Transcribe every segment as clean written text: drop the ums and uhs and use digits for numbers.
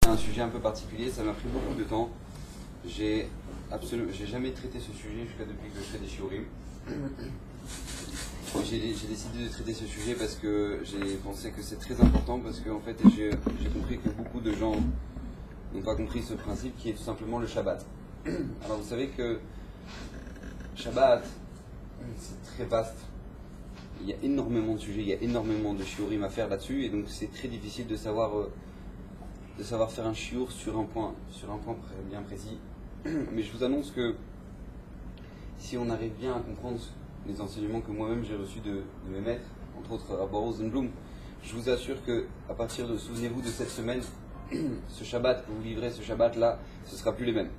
Un sujet un peu particulier, ça m'a pris beaucoup de temps. J'ai jamais traité ce sujet jusqu'à depuis que je fais des shiurim. J'ai décidé de traiter ce sujet parce que j'ai pensé que c'est très important, parce que en fait j'ai compris que beaucoup de gens n'ont pas compris ce principe qui est tout simplement le Shabbat. Alors vous savez que Shabbat, c'est très vaste. Il y a énormément de sujets, il y a énormément de shiurim à faire là-dessus, et donc c'est très difficile de savoir faire un shiur sur un point bien précis. Mais je vous annonce que si on arrive bien à comprendre les enseignements que moi-même j'ai reçus de mes maîtres, entre autres Rabbi Rosenblum, je vous assure que à partir de, souvenez-vous de cette semaine, ce Shabbat que vous vivrez, ce Shabbat-là, ce ne sera plus les mêmes.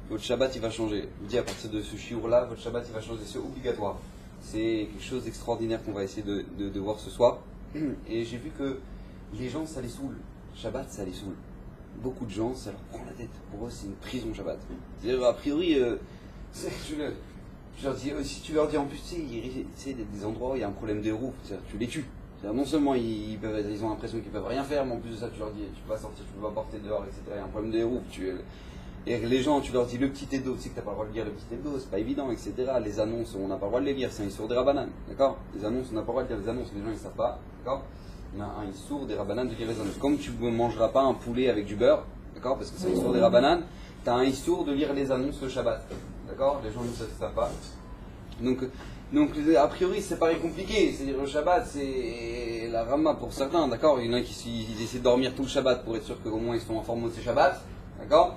Votre Shabbat il va changer. Je vous dis, à partir de ce shiur-là, votre Shabbat il va changer, c'est obligatoire. C'est quelque chose d'extraordinaire qu'on va essayer de voir ce soir. Et j'ai vu que les gens, ça les saoule. Shabbat, ça les saoule. Beaucoup de gens, ça leur prend la tête. Pour eux, c'est une prison, Shabbat. C'est-à-dire, a priori, je leur dis, si tu leur dis en plus, tu sais, des endroits où il y a un problème de roue, tu les tues. Non seulement ils ont l'impression qu'ils peuvent rien faire, mais en plus de ça, tu leur dis, tu peux pas sortir, tu peux pas porter dehors, etc. Il y a un problème de roue. Et les gens, tu leur dis le petit hebdo, tu sais que tu n'as pas le droit de lire le petit hebdo, c'est pas évident, etc. Les annonces, on n'a pas le droit de les lire, c'est un issour des rabbanan, d'accord. Les annonces, on n'a pas le droit de lire les annonces, les gens ils savent pas, d'accord. On a un issour des rabbanan de lire les annonces. Comme tu ne mangeras pas un poulet avec du beurre, d'accord, parce que c'est un issour des rabbanan, tu as un issour de lire les annonces le Shabbat, d'accord. Les gens ne savent pas. Donc, a priori, c'est pas compliqué. C'est-à-dire, le Shabbat, c'est la Rama pour certains, d'accord. Il y en a qui essaient de dormir tout le Shabbat pour être sûr qu'au moins ils sont en forme de ces Shabbats, d'accord.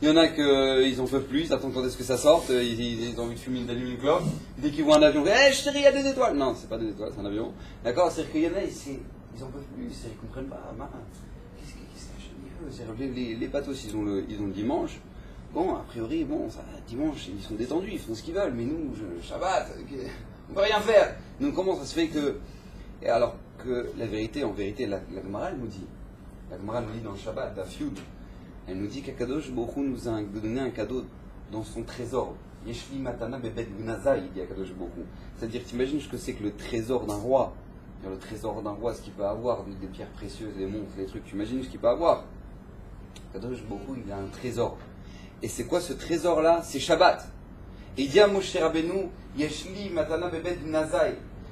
Il y en a qu'ils en peuvent plus, ils attendent quand est-ce que ça sorte, ils ont envie de fumer, d'allumer une clope. Dès qu'ils voient un avion, chérie, il y a des étoiles. Non, c'est pas des étoiles, c'est un avion. D'accord. C'est-à-dire qu'il y en a, ils en peuvent plus, ils comprennent pas. Qu'est-ce qu'il veut. Les patos, ils ont le dimanche. Bon, a priori, dimanche, ils sont détendus, ils font ce qu'ils veulent, mais nous, Shabbat, on peut rien faire. Donc comment ça se fait que... Et alors que la vérité, en vérité, la Gemara, elle nous dit, dans le Shabbat, la Fiud, elle nous dit qu'Akadosh Baruch Hu nous a donné un cadeau dans son trésor. Yeshli matana bebet gnaza, il dit Akadosh Baruch Hu. C'est-à-dire, t'imagines ce que c'est que le trésor d'un roi. Le trésor d'un roi, ce qu'il peut avoir, des pierres précieuses, des montres, des trucs, tu imagines ce qu'il peut avoir. Akadosh Baruch Hu, il a un trésor. Et c'est quoi ce trésor-là? C'est Shabbat. Et il dit à Moshe Rabbeinu, Yeshli matana bebet gnaza.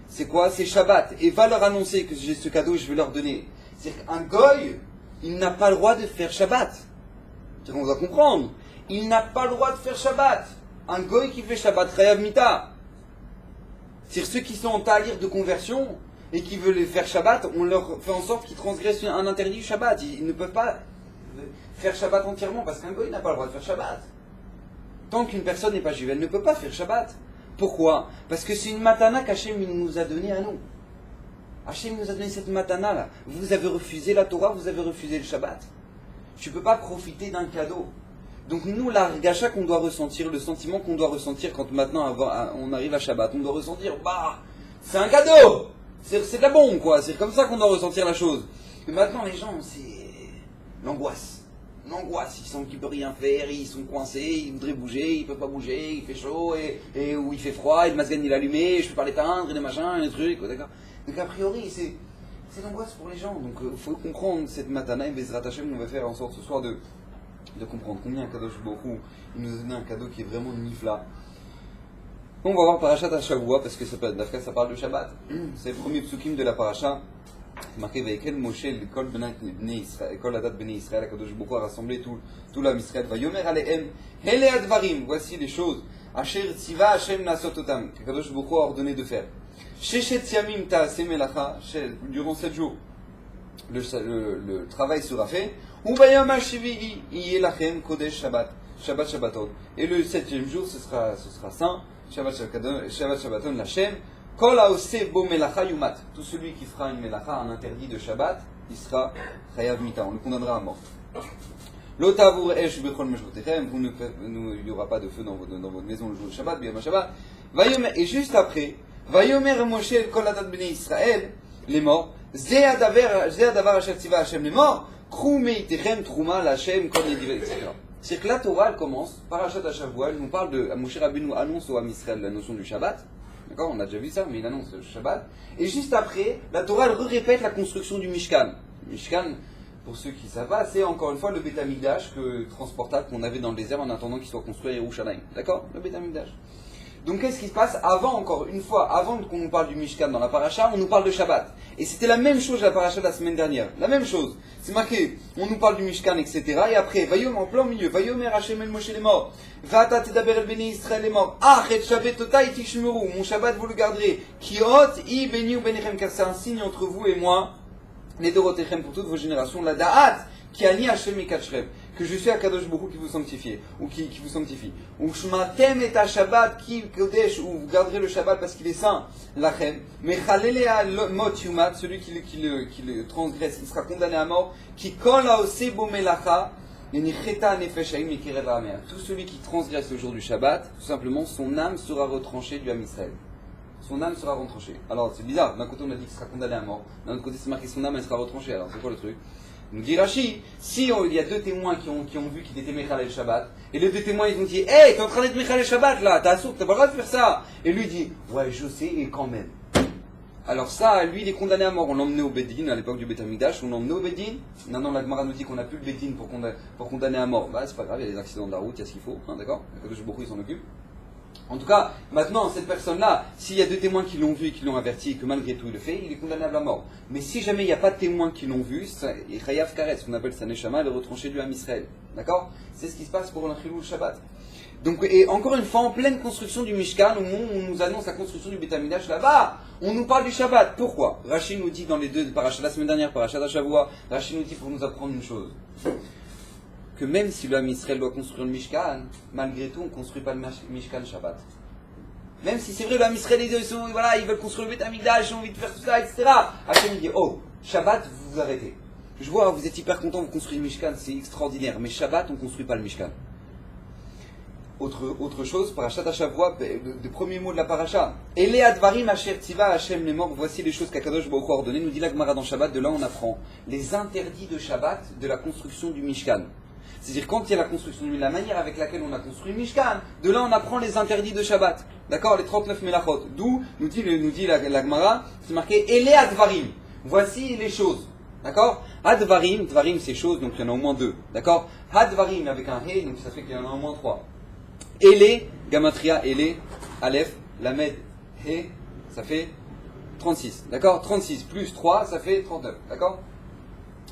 C'est quoi? C'est Shabbat. Et va leur annoncer que j'ai ce cadeau et je vais leur donner. C'est-à-dire qu'un goy, il n'a pas le droit de faire Shabbat. On doit comprendre. Il n'a pas le droit de faire Shabbat. Un goy qui fait Shabbat, Chayav Mita. C'est-à-dire ceux qui sont en talir de conversion et qui veulent faire Shabbat, on leur fait en sorte qu'ils transgressent un interdit du Shabbat. Ils ne peuvent pas faire Shabbat entièrement parce qu'un goy n'a pas le droit de faire Shabbat. Tant qu'une personne n'est pas juive, elle ne peut pas faire Shabbat. Pourquoi? Parce que c'est une matana qu'Hachem nous a donnée à nous. Hachem nous a donné cette matana là. Vous avez refusé la Torah, vous avez refusé le Shabbat. Tu ne peux pas profiter d'un cadeau. Donc nous, la gacha qu'on doit ressentir, le sentiment qu'on doit ressentir quand maintenant on arrive à Shabbat, on doit ressentir, c'est un cadeau. C'est de la bombe, quoi. C'est comme ça qu'on doit ressentir la chose. Mais maintenant, les gens, c'est l'angoisse. L'angoisse, ils sentent qu'ils ne peuvent rien faire, ils sont coincés, ils voudraient bouger, ils ne peuvent pas bouger, il fait chaud, et ou il fait froid, et le masgan il est allumé, je ne peux pas l'éteindre, et les machins, et les trucs, d'accord. Donc a priori, c'est l'angoisse pour les gens. Donc il faut comprendre cette matana, et Bezrat Hashem, on va faire en sorte ce soir de comprendre combien Kadosh Baruch Hu, il nous a donné un cadeau qui est vraiment nifla. On va voir Parashat HaShavua, parce que ça parle de Shabbat. C'est le premier psukim de la Parasha. C'est marqué Vaïkel Moshe, l'école Adat Bnei Israël, Kadosh Baruch Hu a rassemblé tout l'âme Israël. Vayomer Alehem, Hele Advarim, voici les choses. Asher Tziva Hashem Nasototam, que Kadosh Baruch Hu a ordonné de faire. Sheshet Yamim Ta'aseh Melacha, durant 7 jours, le travail sera fait. Ubayam HaShevi'i, Yelachem Kodesh Shabbat, Shabbat Shabbaton. Et le 7e jour, ce sera saint, Shabbat Shabbaton Lachem. Kol haoseh bo melacha yumat. Tout celui qui fera une melacha, un interdit de Shabbat, il sera chayav mita, on le condamnera à mort. L'otavur esh bechol meshvotechem, il n'y aura pas de feu dans votre maison le jour de Shabbat, biyam Shabbat. Et juste après, Vayomer Moshe el kol adat bnei Israël, les morts, Ze adavar asher tziva Hashem les morts, Kru meitechem truma l'Hashem kol yedivel, etc. C'est que la Torah, elle commence, Parashat HaShavua, elle nous parle de, Moshe Rabbeinu annonce au Ham Israël la notion du Shabbat. D'accord, on a déjà vu ça, mais il annonce le Shabbat. Et juste après, la Torah, elle répète la construction du Mishkan. Le Mishkan, pour ceux qui ne savent pas, c'est encore une fois le Beth Amikdash transportable qu'on avait dans le désert en attendant qu'il soit construit à Yerushalayim. D'accord? Le Beth Amikdash. Donc qu'est-ce qui se passe avant, encore une fois, avant qu'on nous parle du Mishkan dans la paracha, on nous parle de Shabbat. Et c'était la même chose la paracha de la semaine dernière. La même chose. C'est marqué, on nous parle du Mishkan, etc. Et après, Vayom en plein milieu, Vayomer Hashem el Moshe les morts, Vata tedaber el Bnei Israël les morts, et Shabbat totai tishmeru, mon Shabbat vous le garderez, Kiot i beni u benechem, car c'est un signe entre vous et moi, les dorotechem pour toutes vos générations, la Da'at, qui ani Hashem et Kachrem, que je suis Akadosh Baruch qui vous sanctifie, ou qui vous sanctifie. Ou shmatem et Shabbat qui kodesh, ou vous garderez le Shabbat parce qu'il est saint, lachem. Mais chalelea mot yumat, celui qui le transgresse, il sera condamné à mort. Qui kol haoseh bo melacha, yenicheta nefesh haim yekirev ha'amer. Tout celui qui transgresse le jour du Shabbat, tout simplement, son âme sera retranchée du Ham Israël. Son âme sera retranchée. Alors c'est bizarre, d'un côté on a dit qu'il sera condamné à mort, d'un autre côté c'est marqué son âme elle sera retranchée. Alors c'est quoi le truc? Nous dit Rashi, si il y a deux témoins qui ont vu qu'il était Mechal el Shabbat, et les deux témoins ils ont dit, hey, t'es en train d'être Mechal el Shabbat là, t'as pas le droit de faire ça. Et lui dit, ouais je sais, et quand même. Alors ça, lui il est condamné à mort, on l'emmenait au Bedin, à l'époque du Beth Amikdash, on l'emmenait au Bedin. Maintenant la Gemara nous dit qu'on n'a plus le Bedin pour condamner à mort. Bah c'est pas grave, il y a des accidents de la route, il y a ce qu'il faut, hein, d'accord? Kadosh Baruch Hu, il s'en occupe. En tout cas, maintenant, cette personne-là, s'il y a deux témoins qui l'ont vu et qui l'ont averti et que malgré tout il le fait, il est condamnable à mort. Mais si jamais il n'y a pas de témoins qui l'ont vu, il chayav karet, ce qu'on appelle sa neshama, elle est retranchée du Ham Israël. D'accord? C'est ce qui se passe pour l'Achilou Shabbat. Donc, et encore une fois, en pleine construction du Mishkan, au moment où on nous annonce la construction du Beth Amikdash là-bas, on nous parle du Shabbat. Pourquoi? Rashi nous dit dans les deux parachas, la semaine dernière, parachat d'Ashavua, Rashi nous dit pour nous apprendre une chose. Que même si le Ham Israël doit construire le Mishkan, malgré tout, on ne construit pas le Mishkan Shabbat. Même si c'est vrai, le Ham Israël, ils veulent construire le Beth Amikdash, ils ont envie de faire tout ça, etc. Hachem il dit, oh, Shabbat, vous vous arrêtez. Je vois, vous êtes hyper content, vous construisez le Mishkan, c'est extraordinaire. Mais Shabbat, on ne construit pas le Mishkan. Autre chose, parachat Ashavua, le premier mot de la paracha. Ele advarim asher tiva Hachem les morts, voici les choses qu'Akadosh Baruch Hu a ordonnées, nous dit la Gemara dans Shabbat, de là on apprend les interdits de Shabbat de la construction du Mishkan. C'est-à-dire quand il y a la construction, la manière avec laquelle on a construit le Mishkan, de là on apprend les interdits de Shabbat. D'accord? Les 39 melachot. D'où nous dit la Gemara, c'est marqué Ele advarim. Voici les choses. D'accord? Advarim, dvarim c'est choses, donc il y en a au moins deux. D'accord? Advarim avec un he, donc ça fait qu'il y en a au moins trois. Ele, Gamatria, Ele, Aleph, Lamed, He, ça fait 36. D'accord? 36 plus 3, ça fait 39. D'accord?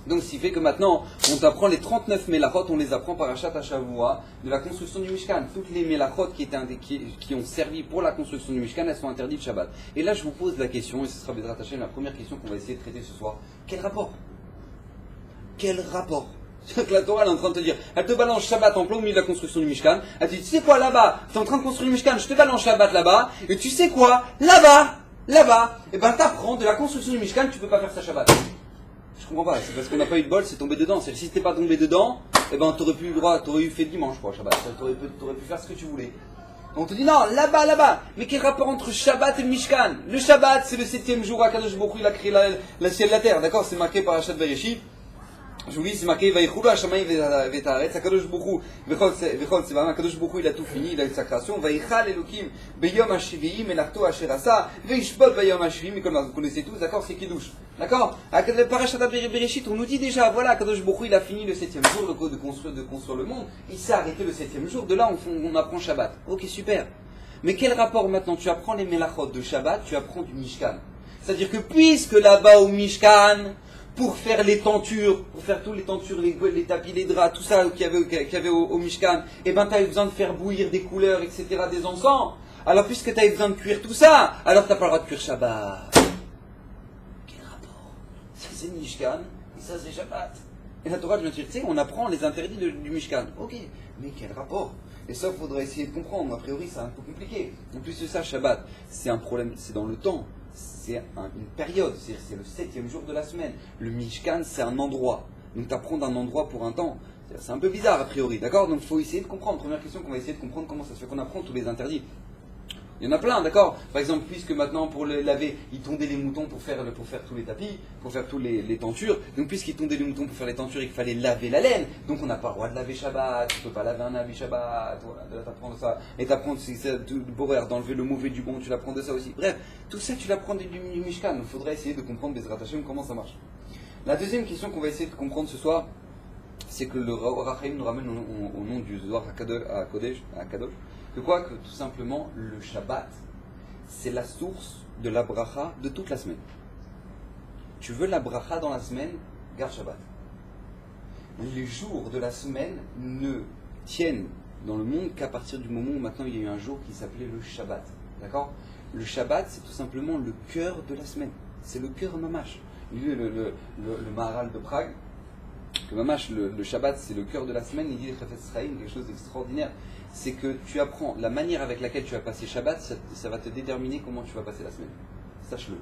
Donc ce qui fait que maintenant, on t'apprend les 39 mélachot, on les apprend par Achat Ashavua de la construction du Mishkan. Toutes les mélachot qui ont servi pour la construction du Mishkan, elles sont interdites de Shabbat. Et là, je vous pose la question, et ce sera Bezrat Hashem, la première question qu'on va essayer de traiter ce soir. Quel rapport? Quel rapport? C'est que la Torah elle est en train de te dire, elle te balance Shabbat en plein au milieu de la construction du Mishkan. Elle te dit, tu sais quoi là-bas? Tu es en train de construire le Mishkan, je te balance Shabbat là-bas. Et tu sais quoi? Là-bas, et ben t'apprends de la construction du Mishkan, tu peux pas faire ça Shabbat. Je comprends pas, c'est parce qu'on n'a pas eu de bol, c'est tombé dedans. Si t'es pas tombé dedans, eh ben t'aurais pu eu fait le dimanche quoi, Shabbat. T'aurais pu faire ce que tu voulais. On te dit non, là-bas. Mais quel rapport entre Shabbat et le Mishkan? Le Shabbat, c'est le 7e jour à Kadosh Baruch Hu, il a créé la ciel et la terre, d'accord? C'est marqué par Achat Bereshit. Je vous dis, c'est marqué Vayichulu Hashamayim v'Taaretz, Akadosh Baruch Hu, Vechol Tzevarim, Akadosh Baruch Hu, il a tout fini, il a eu sa création. Vayichal Elokim beyom hashvi'i melachto asher asa, veishbot beyom hashvi'i, mais comme vous connaissez tous, d'accord, c'est Kiddush. D'accord? À Parashat Bereshit, on nous dit déjà, voilà, Akadosh Baruch Hu, il a fini le 7e jour de construire le monde, il s'est arrêté le 7e jour, de là on apprend Shabbat. Ok, super. Mais quel rapport maintenant? Tu apprends les melachot de Shabbat, tu apprends du Mishkan. C'est-à-dire que puisque là-bas au Mishkan, pour faire les tentures, pour faire tous les tentures, les tapis, les draps, tout ça qu'il y avait au Mishkan, et ben tu as eu besoin de faire bouillir des couleurs, etc., des encens. Alors puisque tu as eu besoin de cuire tout ça, alors tu n'as pas le droit de cuire Shabbat. Quel rapport? Ça c'est Mishkan, et ça c'est Shabbat. Et la Torah, je me dis, tu sais, on apprend les interdits du Mishkan. Ok, mais quel rapport? Et ça, il faudra essayer de comprendre. A priori, c'est un peu compliqué. En plus de ça, Shabbat, c'est un problème, c'est dans le temps. C'est une période, c'est le 7e jour de la semaine. Le Mishkan, c'est un endroit. Donc, tu apprends d'un endroit pour un temps. C'est un peu bizarre, a priori, d'accord? Donc, il faut essayer de comprendre. Première question qu'on va essayer de comprendre, comment ça se fait qu'on apprend tous les interdits. Il y en a plein, d'accord? Par exemple, puisque maintenant, pour le laver, ils tondaient les moutons pour faire tous les tapis, pour faire tous les tentures. Donc, puisqu'ils tondaient les moutons pour faire les tentures et qu'il fallait laver la laine, donc on n'a pas le droit de laver Shabbat, tu ne peux pas laver un habit Shabbat, voilà, t'apprends ça. Et t'apprends, d'enlever le mauvais du bon, tu l'apprends de ça aussi. Bref, tout ça, tu l'apprends du Mishkan. Il faudrait essayer de comprendre, Bezrat Hashem, comment ça marche. La deuxième question qu'on va essayer de comprendre ce soir, c'est que le Rachaim nous ramène au nom du Zohar à Kodesh, que quoi que tout simplement le Shabbat, c'est la source de la bracha de toute la semaine. Tu veux la bracha dans la semaine, garde Shabbat. Les jours de la semaine ne tiennent dans le monde qu'à partir du moment où maintenant il y a eu un jour qui s'appelait le Shabbat. D'accord ? Le Shabbat, c'est tout simplement le cœur de la semaine. C'est le cœur mamash. Le Maharal de Prague, que mamash, le Shabbat, c'est le cœur de la semaine. Il dit quelque chose d'extraordinaire. C'est que tu apprends la manière avec laquelle tu vas passer Shabbat, ça va te déterminer comment tu vas passer la semaine. Sache-le.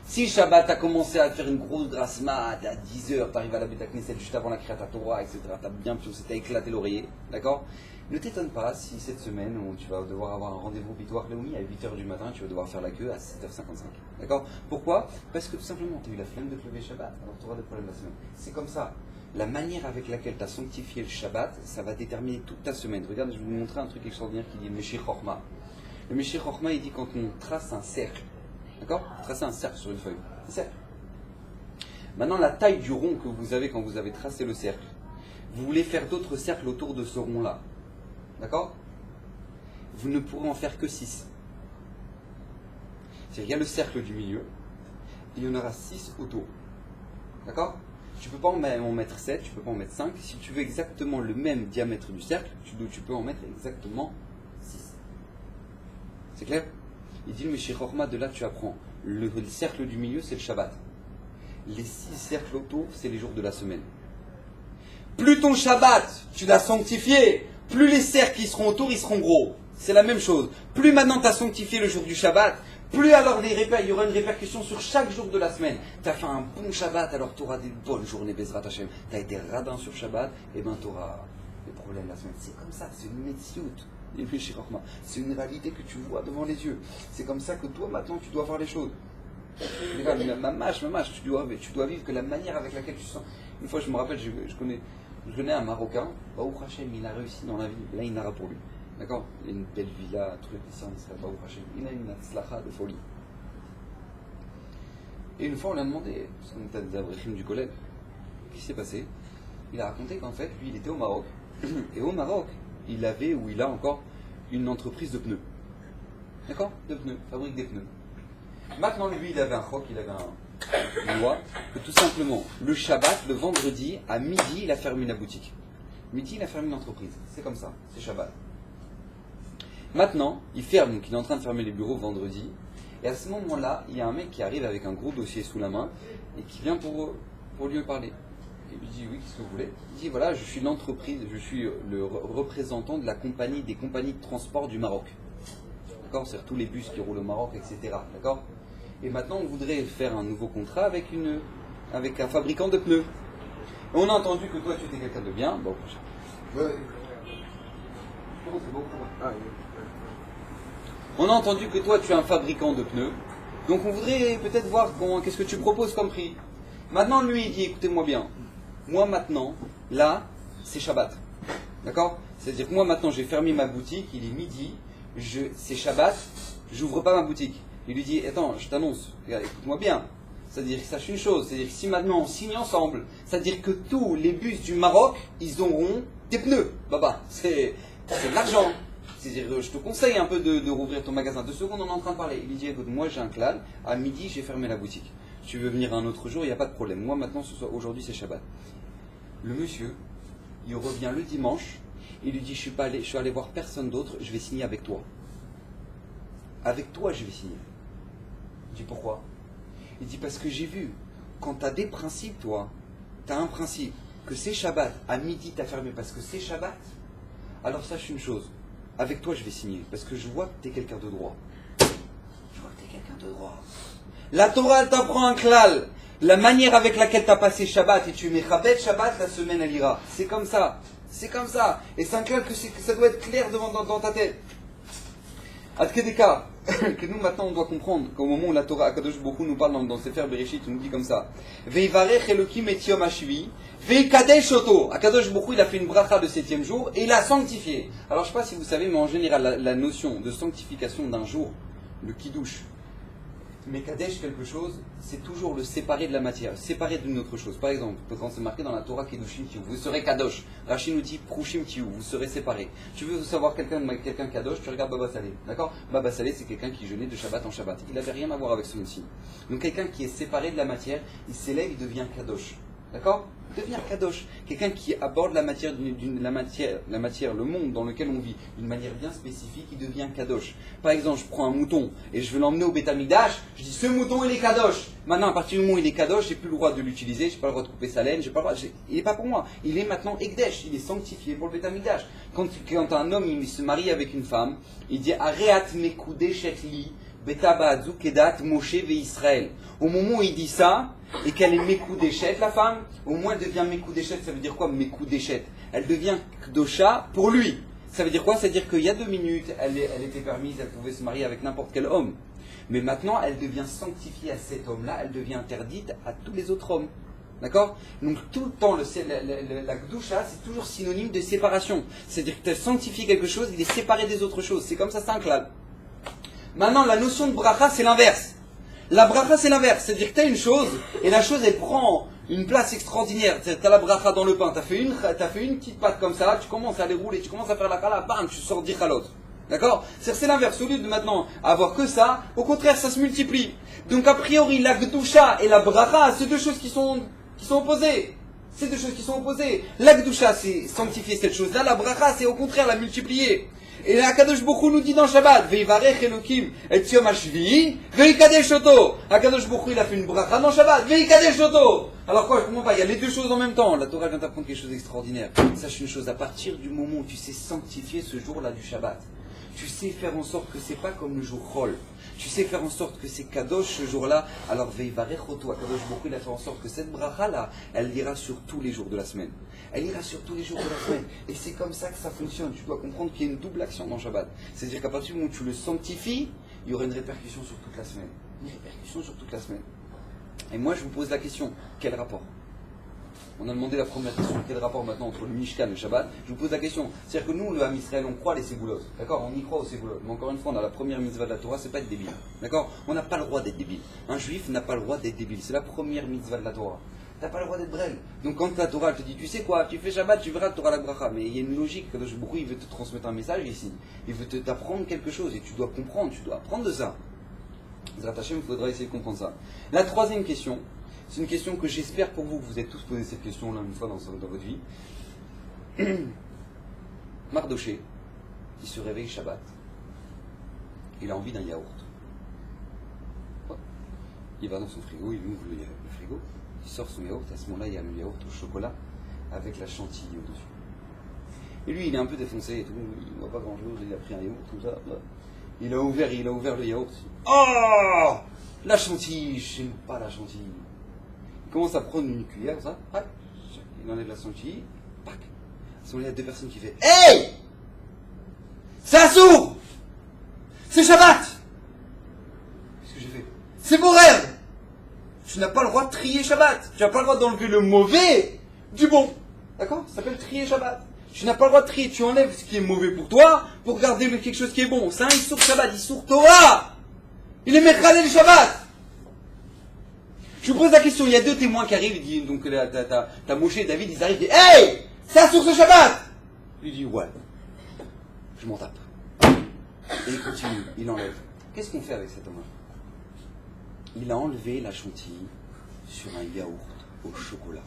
Si Shabbat a commencé à te faire une grosse grasse mat, à 10h, tu arrives à la Beth Knesset juste avant la Kriyat Torah, etc., tu as bien pioncé, tu as éclaté l'oreiller, d'accord ? Ne t'étonne pas si cette semaine où tu vas devoir avoir un rendez-vous Bitoire Léomi à 8h du matin, tu vas devoir faire la queue à 7h55. D'accord ? Pourquoi ? Parce que tout simplement, tu as eu la flemme de te lever Shabbat, alors tu auras des problèmes la semaine. C'est comme ça. La manière avec laquelle tu as sanctifié le Shabbat, ça va déterminer toute ta semaine. Regarde, je vais vous montrer un truc extraordinaire qui dit le Meshir Chorma. Le Meshir Chorma, il dit quand on trace un cercle, d'accord ? Tracer un cercle sur une feuille. Un cercle. Maintenant, la taille du rond que vous avez quand vous avez tracé le cercle, vous voulez faire d'autres cercles autour de ce rond-là. D'accord ? Vous ne pourrez en faire que 6. C'est-à-dire qu'il y a le cercle du milieu, et il y en aura 6 autour. D'accord ? Tu ne peux pas en mettre 7, tu ne peux pas en mettre 5. Si tu veux exactement le même diamètre du cercle, tu peux en mettre exactement 6. C'est clair ? Il dit le Meshir Chorma, de là tu apprends. Le cercle du milieu, c'est le Shabbat. Les 6 cercles autour, c'est les jours de la semaine. Plus ton Shabbat, tu l'as sanctifié, plus les cercles qui seront autour, ils seront gros. C'est la même chose. Plus maintenant tu as sanctifié le jour du Shabbat, plus alors il y aura une répercussion sur chaque jour de la semaine. Tu as fait un bon Shabbat, alors tu auras des bonnes journées, Bezrat Hashem. Tu as été radin sur Shabbat, et bien tu auras des problèmes la semaine. C'est comme ça, c'est une médecine. C'est une réalité que tu vois devant les yeux. C'est comme ça que toi, maintenant, tu dois voir les choses. Mamash, tu dois vivre que la manière avec laquelle tu sens. Une fois, je me rappelle, je connais un Marocain, Baruch Hashem, il a réussi dans la vie. Là, il n'a pour lui. D'accord ? Il a une belle villa, tout est ici en Israël, Baruch Hashem. Il a une tzlacha de folie. Et une fois, on lui a demandé, c'est un des abrichim du collège, qu'est-ce qui s'est passé ? Il a raconté qu'en fait, lui, il était au Maroc. Et au Maroc, il a encore une entreprise de pneus. D'accord ? De pneus, fabrique des pneus. Maintenant, lui, il avait un choc, il avait une loi, que tout simplement, le Shabbat, le vendredi, à midi, il a fermé la boutique. Midi, il a fermé l'entreprise. C'est comme ça, c'est Shabbat. Maintenant, il ferme, donc il est en train de fermer les bureaux vendredi. Et à ce moment-là, il y a un mec qui arrive avec un gros dossier sous la main et qui vient pour lui parler. Il lui dit, oui, qu'est-ce que vous voulez ? Il dit, voilà, je suis l'entreprise, je suis le représentant de la compagnie, des compagnies de transport du Maroc. D'accord ? C'est-à-dire tous les bus qui roulent au Maroc, etc. D'accord ? Et maintenant, on voudrait faire un nouveau contrat avec un fabricant de pneus. Et on a entendu que toi, tu étais quelqu'un de bien. Bon, on a entendu que toi, tu es un fabricant de pneus. Donc, on voudrait peut-être voir qu'est-ce que tu proposes comme prix. Maintenant, lui, il dit, écoutez-moi bien. Moi, maintenant, là, c'est Shabbat. D'accord ? C'est-à-dire que moi, maintenant, j'ai fermé ma boutique, il est midi, c'est Shabbat, j'ouvre pas ma boutique. Il lui dit, attends, je t'annonce, regarde, écoute-moi bien. C'est-à-dire que sache une chose, c'est-à-dire que si maintenant on signe ensemble, c'est-à-dire que tous les bus du Maroc, ils auront des pneus. Baba, c'est de l'argent. C'est-à-dire, je te conseille un peu de rouvrir ton magasin. 2 secondes, on est en train de parler. Il lui dit, écoute, moi j'ai un clan, à midi, j'ai fermé la boutique. Tu veux venir un autre jour, il n'y a pas de problème. Moi maintenant, aujourd'hui c'est Shabbat. Le monsieur, il revient le dimanche, il lui dit, je suis allé voir personne d'autre, je vais signer avec toi. Avec toi, je vais signer. Il dit, pourquoi ? Il dit, parce que j'ai vu, quand tu as des principes, toi, tu as un principe, que c'est Shabbat, à midi tu as fermé parce que c'est Shabbat, alors sache une chose, avec toi je vais signer, parce que je vois que tu es quelqu'un de droit. Je vois que tu es quelqu'un de droit. La Torah, elle t'apprend un klal. La manière avec laquelle tu as passé Shabbat, et tu mets Chabet Shabbat, la semaine elle ira. C'est comme ça. C'est comme ça. Et c'est un klal que ça doit être clair dans ta tête. Adkedeka, que nous maintenant on doit comprendre qu'au moment où la Torah, Akadosh Baruch Hu nous parle dans Sefer Bereshit, il nous dit comme ça. Veivarech Elokim et Yom HaShvi, veikadesh oto. Akadosh Baruch Hu, il a fait une bracha le 7e jour et il a sanctifié. Alors je ne sais pas si vous savez, mais en général la notion de sanctification d'un jour, le kiddush, Mais Kadesh quelque chose, c'est toujours le séparer de la matière, séparer d'une autre chose. Par exemple, quand c'est marqué dans la Torah Kedushim Tiyu, vous serez Kadosh. Rashi nous dit Prushim Tiyu, vous serez séparés. Tu veux savoir quelqu'un Kadosh, tu regardes Baba Salé. D'accord? Baba Salé, c'est quelqu'un qui jeûnait de Shabbat en Shabbat. Il n'avait rien à voir avec son signe. Donc quelqu'un qui est séparé de la matière, il s'élève, il devient Kadosh. D'accord? Devenir kadosh, quelqu'un qui aborde la matière, le monde dans lequel on vit, d'une manière bien spécifique, il devient kadosh. Par exemple, je prends un mouton et je veux l'emmener au Beth Amikdash, je dis ce mouton il est kadosh. Maintenant, à partir du moment où il est kadosh, j'ai plus le droit de l'utiliser, j'ai pas le droit de couper sa laine, il n'est pas pour moi. Il est maintenant ekdesh, il est sanctifié pour le Beth Amikdash. Quand un homme il se marie avec une femme, il dit Areat mekude shetli betabadzu kedat Moshe ve Israël. Au moment où il dit ça, et qu'elle est Mekoudéchet, la femme, au moins elle devient Mekoudéchet. Ça veut dire quoi Mekoudéchet? Elle devient Kdosha pour lui. Ça veut dire quoi? C'est-à-dire qu'il y a 2 minutes, elle était permise, elle pouvait se marier avec n'importe quel homme. Mais maintenant, elle devient sanctifiée à cet homme-là, elle devient interdite à tous les autres hommes. D'accord? Donc tout le temps, la Kdusha, c'est toujours synonyme de séparation. C'est-à-dire que tu as sanctifié quelque chose, il est séparé des autres choses. C'est comme ça, c'est un klal. Maintenant, la notion de bracha, c'est l'inverse. La bracha, c'est l'inverse. C'est-à-dire que tu as une chose, et la chose, elle prend une place extraordinaire. Tu as la bracha dans le pain, tu as fait une petite pâte comme ça, tu commences à les rouler, tu commences à faire la chala, bam, tu sors 10 chalot. D'accord? C'est l'inverse. Au lieu de maintenant avoir que ça, au contraire, ça se multiplie. Donc, a priori, la Gdusha et la bracha, c'est 2 choses qui sont opposées. C'est 2 choses qui sont opposées. La Gdusha, c'est sanctifier cette chose-là. La bracha, c'est au contraire la multiplier. Et là, Akadosh Baruch Hu nous dit dans Shabbat, Veivarech Elokim et Yom HaShvi'i, Veikadesh Oto. Akadosh Baruch Hu, il a fait une bracha dans Shabbat, Veikadesh Oto. Alors quoi, je comprends pas, il y a les 2 choses en même temps. La Torah vient t'apprendre quelque chose d'extraordinaire. Sache une chose, à partir du moment où tu sais sanctifier ce jour-là du Shabbat, tu sais faire en sorte que c'est pas comme le jour Chol. Tu sais faire en sorte que c'est Kadosh ce jour-là. Alors Veivarech Oto, Akadosh Baruch Hu, il a fait en sorte que cette bracha-là, elle ira sur tous les jours de la semaine. Elle ira sur tous les jours de la semaine. Et c'est comme ça que ça fonctionne. Tu dois comprendre qu'il y a une double action dans Shabbat. C'est-à-dire qu'à partir du moment où tu le sanctifies, il y aura une répercussion sur toute la semaine. Une répercussion sur toute la semaine. Et moi, je vous pose la question, quel rapport? On a demandé la première question, quel rapport maintenant entre le Mishkan et le Shabbat? Je vous pose la question. C'est-à-dire que nous, le Ham Israël, on croit les Ségoulot. D'accord? On y croit aux Ségoulot. Mais encore une fois, on a la première mitzvah de la Torah, c'est pas être débile. D'accord? On n'a pas le droit d'être débile. Un juif n'a pas le droit d'être débile. C'est la première mitzvah de la Torah. T'as pas le droit d'être brel. Donc quand la Torah te dit, tu sais quoi, tu fais Shabbat, tu verras, tu auras la bracha. Mais il y a une logique, Kadosh Baruch Hu, il veut te transmettre un message ici. Il veut t'apprendre quelque chose et tu dois comprendre, tu dois apprendre de ça. Zrat Hashem, il faudra essayer de comprendre ça. La 3e question, c'est une question que j'espère pour vous, vous êtes tous posé cette question-là une fois dans votre vie. Mardoché, qui se réveille Shabbat, il a envie d'un yaourt. Il va dans son frigo, il ouvre le frigo. Il sort son yaourt, à ce moment-là, il y a le yaourt au chocolat avec la chantilly au-dessus. Et lui, il est un peu défoncé et tout, il ne voit pas grand-chose, il a pris un yaourt comme ça. Là. Il a ouvert le yaourt. Oh, la chantilly, je n'aime pas la chantilly. Il commence à prendre une cuillère, ça, il enlève la chantilly, pac. À ce moment-là, il y a 2 personnes qui font Hey, c'est Assour, c'est Shabbat. Qu'est-ce que j'ai fait? C'est mon rêve. Tu n'as pas le droit de trier Shabbat. Tu n'as pas le droit d'enlever le mauvais du bon. D'accord? Ça s'appelle trier Shabbat. Tu n'as pas le droit de trier. Tu enlèves ce qui est mauvais pour toi pour garder quelque chose qui est bon. C'est un Issour Shabbat, Issour Torah. Il est Mechalel Shabbat. Je vous pose la question. Il y a 2 témoins qui arrivent. Il dit, donc t'as Moshe et David, ils arrivent et disent Hey, c'est Assour ce Shabbat. Il dit Ouais. Je m'en tape. Et il continue. Il enlève. Qu'est-ce qu'on fait avec cet homme-là? Il a enlevé la chantilly sur un yaourt au chocolat.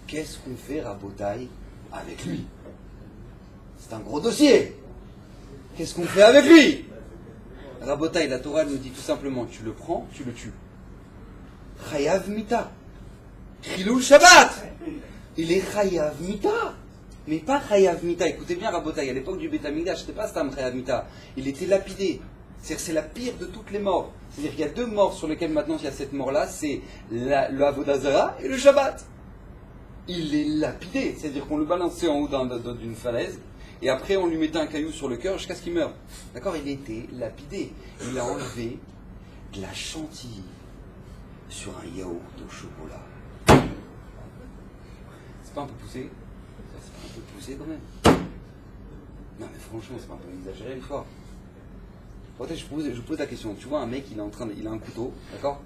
Qu'est-ce qu'on fait, Rabotaï, avec lui? C'est un gros dossier. Qu'est-ce qu'on fait avec lui? Rabotaï, la Torah nous dit tout simplement, tu le prends, tu le tues. Chayav mita. Chilul Shabbat. Il est Chayav mita. Mais pas Chayav mita. Écoutez bien, Rabotaï, à l'époque du Beth Amikdash, c'était pas Stam Chayav mita. Il était lapidé. C'est-à-dire que c'est la pire de toutes les morts. C'est-à-dire qu'il y a 2 morts sur lesquelles maintenant il y a cette mort-là, c'est le Avodah Zarah et le Shabbat. Il est lapidé, c'est-à-dire qu'on le balançait en haut d'une falaise, et après on lui mettait un caillou sur le cœur jusqu'à ce qu'il meure. D'accord? Il était lapidé. Il a enlevé de la chantilly sur un yaourt au chocolat. C'est pas un peu poussé? C'est pas un peu poussé quand même? Non mais franchement, c'est pas un peu exagéré une fois. Je vous pose la question. Tu vois un mec, il a un couteau, d'accord?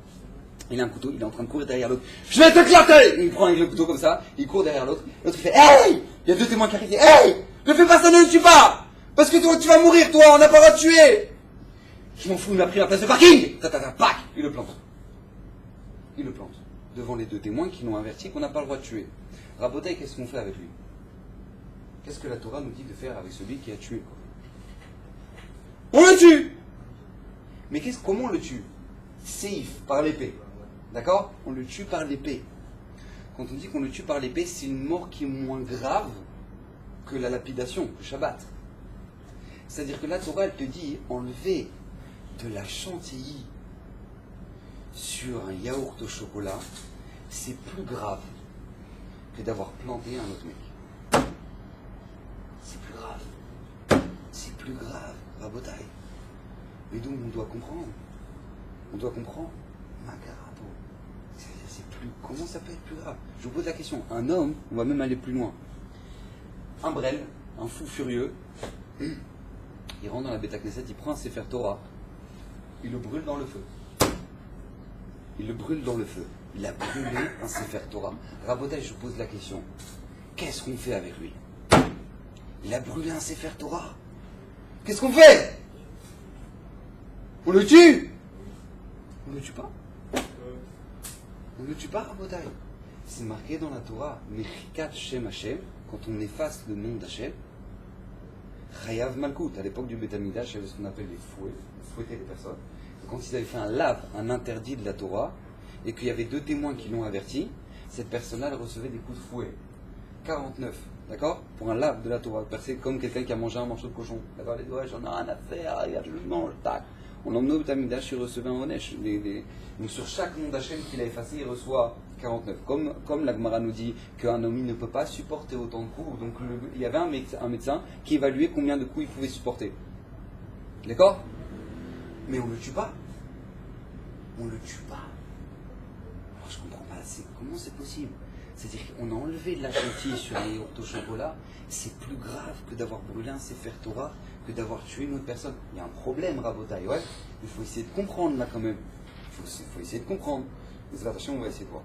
Il a un couteau, il est en train de courir derrière l'autre. Je vais t'éclater! Il prend avec le couteau comme ça, il court derrière l'autre. L'autre il fait hey! Il y a deux témoins qui arrivent. Hey! Ne fais pas ça, ne le tue pas! Parce que toi, tu vas mourir, toi, on n'a pas le droit de tuer! Je m'en fous, il m'a pris la place de parking! Pac! Il le plante. Il le plante. Devant les deux témoins qui l'ont averti qu'on n'a pas le droit de tuer. Rabotai, qu'est-ce qu'on fait avec lui? Qu'est-ce que la Torah nous dit de faire avec celui qui a tué? On le tue! Mais comment on le tue? Seif, par l'épée. D'accord? On le tue par l'épée. Quand on dit qu'on le tue par l'épée, c'est une mort qui est moins grave que la lapidation, que le Shabbat. C'est-à-dire que la Torah, elle te dit, enlever de la chantilly sur un yaourt au chocolat, c'est plus grave que d'avoir planté un autre mec. C'est plus grave. C'est plus grave, Rabotai. Mais donc on doit comprendre. On doit comprendre. Macarapo. C'est plus. Comment ça peut être plus grave? Je vous pose la question. Un homme, on va même aller plus loin. Un brel, un fou furieux, il rentre dans la Beta Knesset, il prend un Sefer Torah, il le brûle dans le feu. Il le brûle dans le feu. Il a brûlé un Sefer Torah. Rabotai, je vous pose la question. Qu'est-ce qu'on fait avec lui? Il a brûlé un Sefer Torah. Qu'est-ce qu'on fait? On le tue? On ne le tue pas? On ne le tue pas, Rabotai. C'est marqué dans la Torah, Mechikat Shem Hashem, quand on efface le nom d'Hashem, Chayav Malkout. À l'époque du Beth Amikdash, il y avait ce qu'on appelle les fouets, fouetter les personnes. Et quand ils avaient fait un lave, un interdit de la Torah, et qu'il y avait deux témoins qui l'ont averti, cette personne-là, elle recevait des coups de fouet. 49, d'accord? Pour un lave de la Torah, percé comme quelqu'un qui a mangé un morceau de cochon. D'accord? Les doigts, j'en ai rien à faire, regarde, je le mange, tac. On l'emmenait au Beth Amikdash, il recevait un Onesh. Donc sur chaque nom d'Hachem qu'il a effacé, il reçoit 49. Comme la Gemara nous dit qu'un homme ne peut pas supporter autant de coups, donc il y avait un médecin qui évaluait combien de coups il pouvait supporter. D'accord? Mais on ne le tue pas. On ne le tue pas. Alors je comprends pas, comment c'est possible? C'est-à-dire qu'on a enlevé de la chantilly sur les yaourts au chocolat, c'est plus grave que d'avoir brûlé un Sefer Torah, que d'avoir tué une autre personne. Il y a un problème, Rabotai, ouais. Il faut essayer de comprendre là quand même. Il faut essayer de comprendre. Les attachés, on va essayer de voir.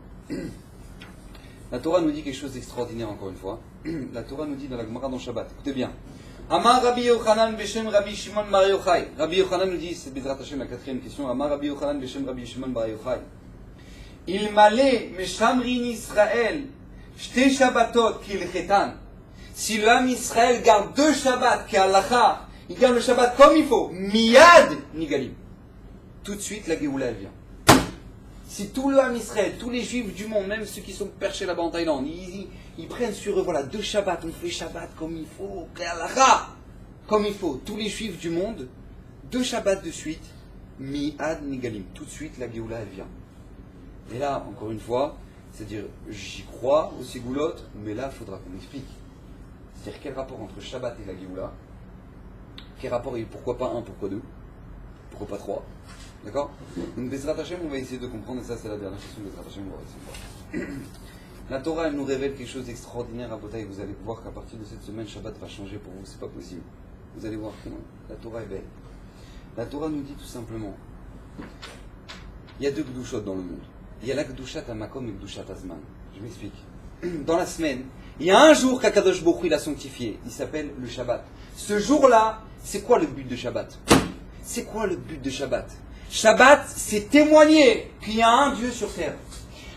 La Torah nous dit quelque chose d'extraordinaire encore une fois. La Torah nous dit dans la Gemara dans Shabbat. Écoutez bien. Amar Rabbi Yochanan Beshem Rabbi Shimon Bar Yochai. Rabbi Yochanan nous dit, c'est Bezrat Hashem la quatrième question. Amar Rabbi Yochanan Beshem Rabbi Shimon Bar Yochai. Il malé Meshamrin Israël Shte Shabbatot Kilchetan. Si l'homme Israël garde deux Shabbats qui halacha, il garde le Shabbat comme il faut, Miyad Nigalim. Tout de suite la Géoula elle vient. Si tout l'homme Israël, tous les juifs du monde, même ceux qui sont perchés là-bas en Thaïlande, ils prennent sur eux, voilà, deux Shabbats, on fait Shabbat comme il faut, comme il faut, tous les juifs du monde, deux Shabbats de suite, Miyad Nigalim. Tout de suite la Géoula elle vient. Et là, encore une fois, c'est-à-dire, j'y crois aux ségoulottes, mais là, il faudra qu'on m'explique. C'est-à-dire, quel rapport entre Shabbat et la Géoula? Quel rapport, et pourquoi pas un, pourquoi deux? Pourquoi pas trois? D'accord? Donc, Bezrat Hashem, on va essayer de comprendre, et ça, c'est la dernière question de Bezrat Hashem, on va essayer de voir. La Torah, elle nous révèle quelque chose d'extraordinaire à Botaï. Vous allez voir qu'à partir de cette semaine, Shabbat va changer pour vous, c'est pas possible. Vous allez voir comment la Torah est belle. La Torah nous dit tout simplement, il y a deux Gdushot dans le monde. Il y a la Gdushat Hamakom et Gdushat Azman. Je m'explique. Dans la semaine, il y a un jour qu'Akadosh Baruch Hu il a sanctifié. Il s'appelle le Shabbat. Ce jour-là, c'est quoi le but de Shabbat? C'est quoi le but de Shabbat? Shabbat, c'est témoigner qu'il y a un Dieu sur terre.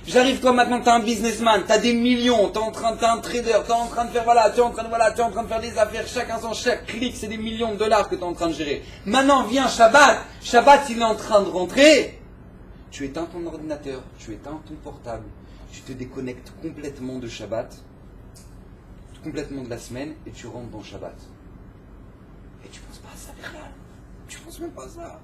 J'arrive, toi maintenant, tu es un businessman, tu as des millions, tu es un trader, tu es en train de faire, tu es en train de faire des affaires, chaque instant, chaque clic, c'est des millions de dollars que tu es en train de gérer. Maintenant vient Shabbat. Shabbat, il est en train de rentrer. Tu éteins ton ordinateur, tu éteins ton portable, tu te déconnectes complètement de Shabbat, complètement de la semaine, et tu rentres dans Shabbat. Et tu penses pas à ça, Bernard. Tu penses même pas à ça.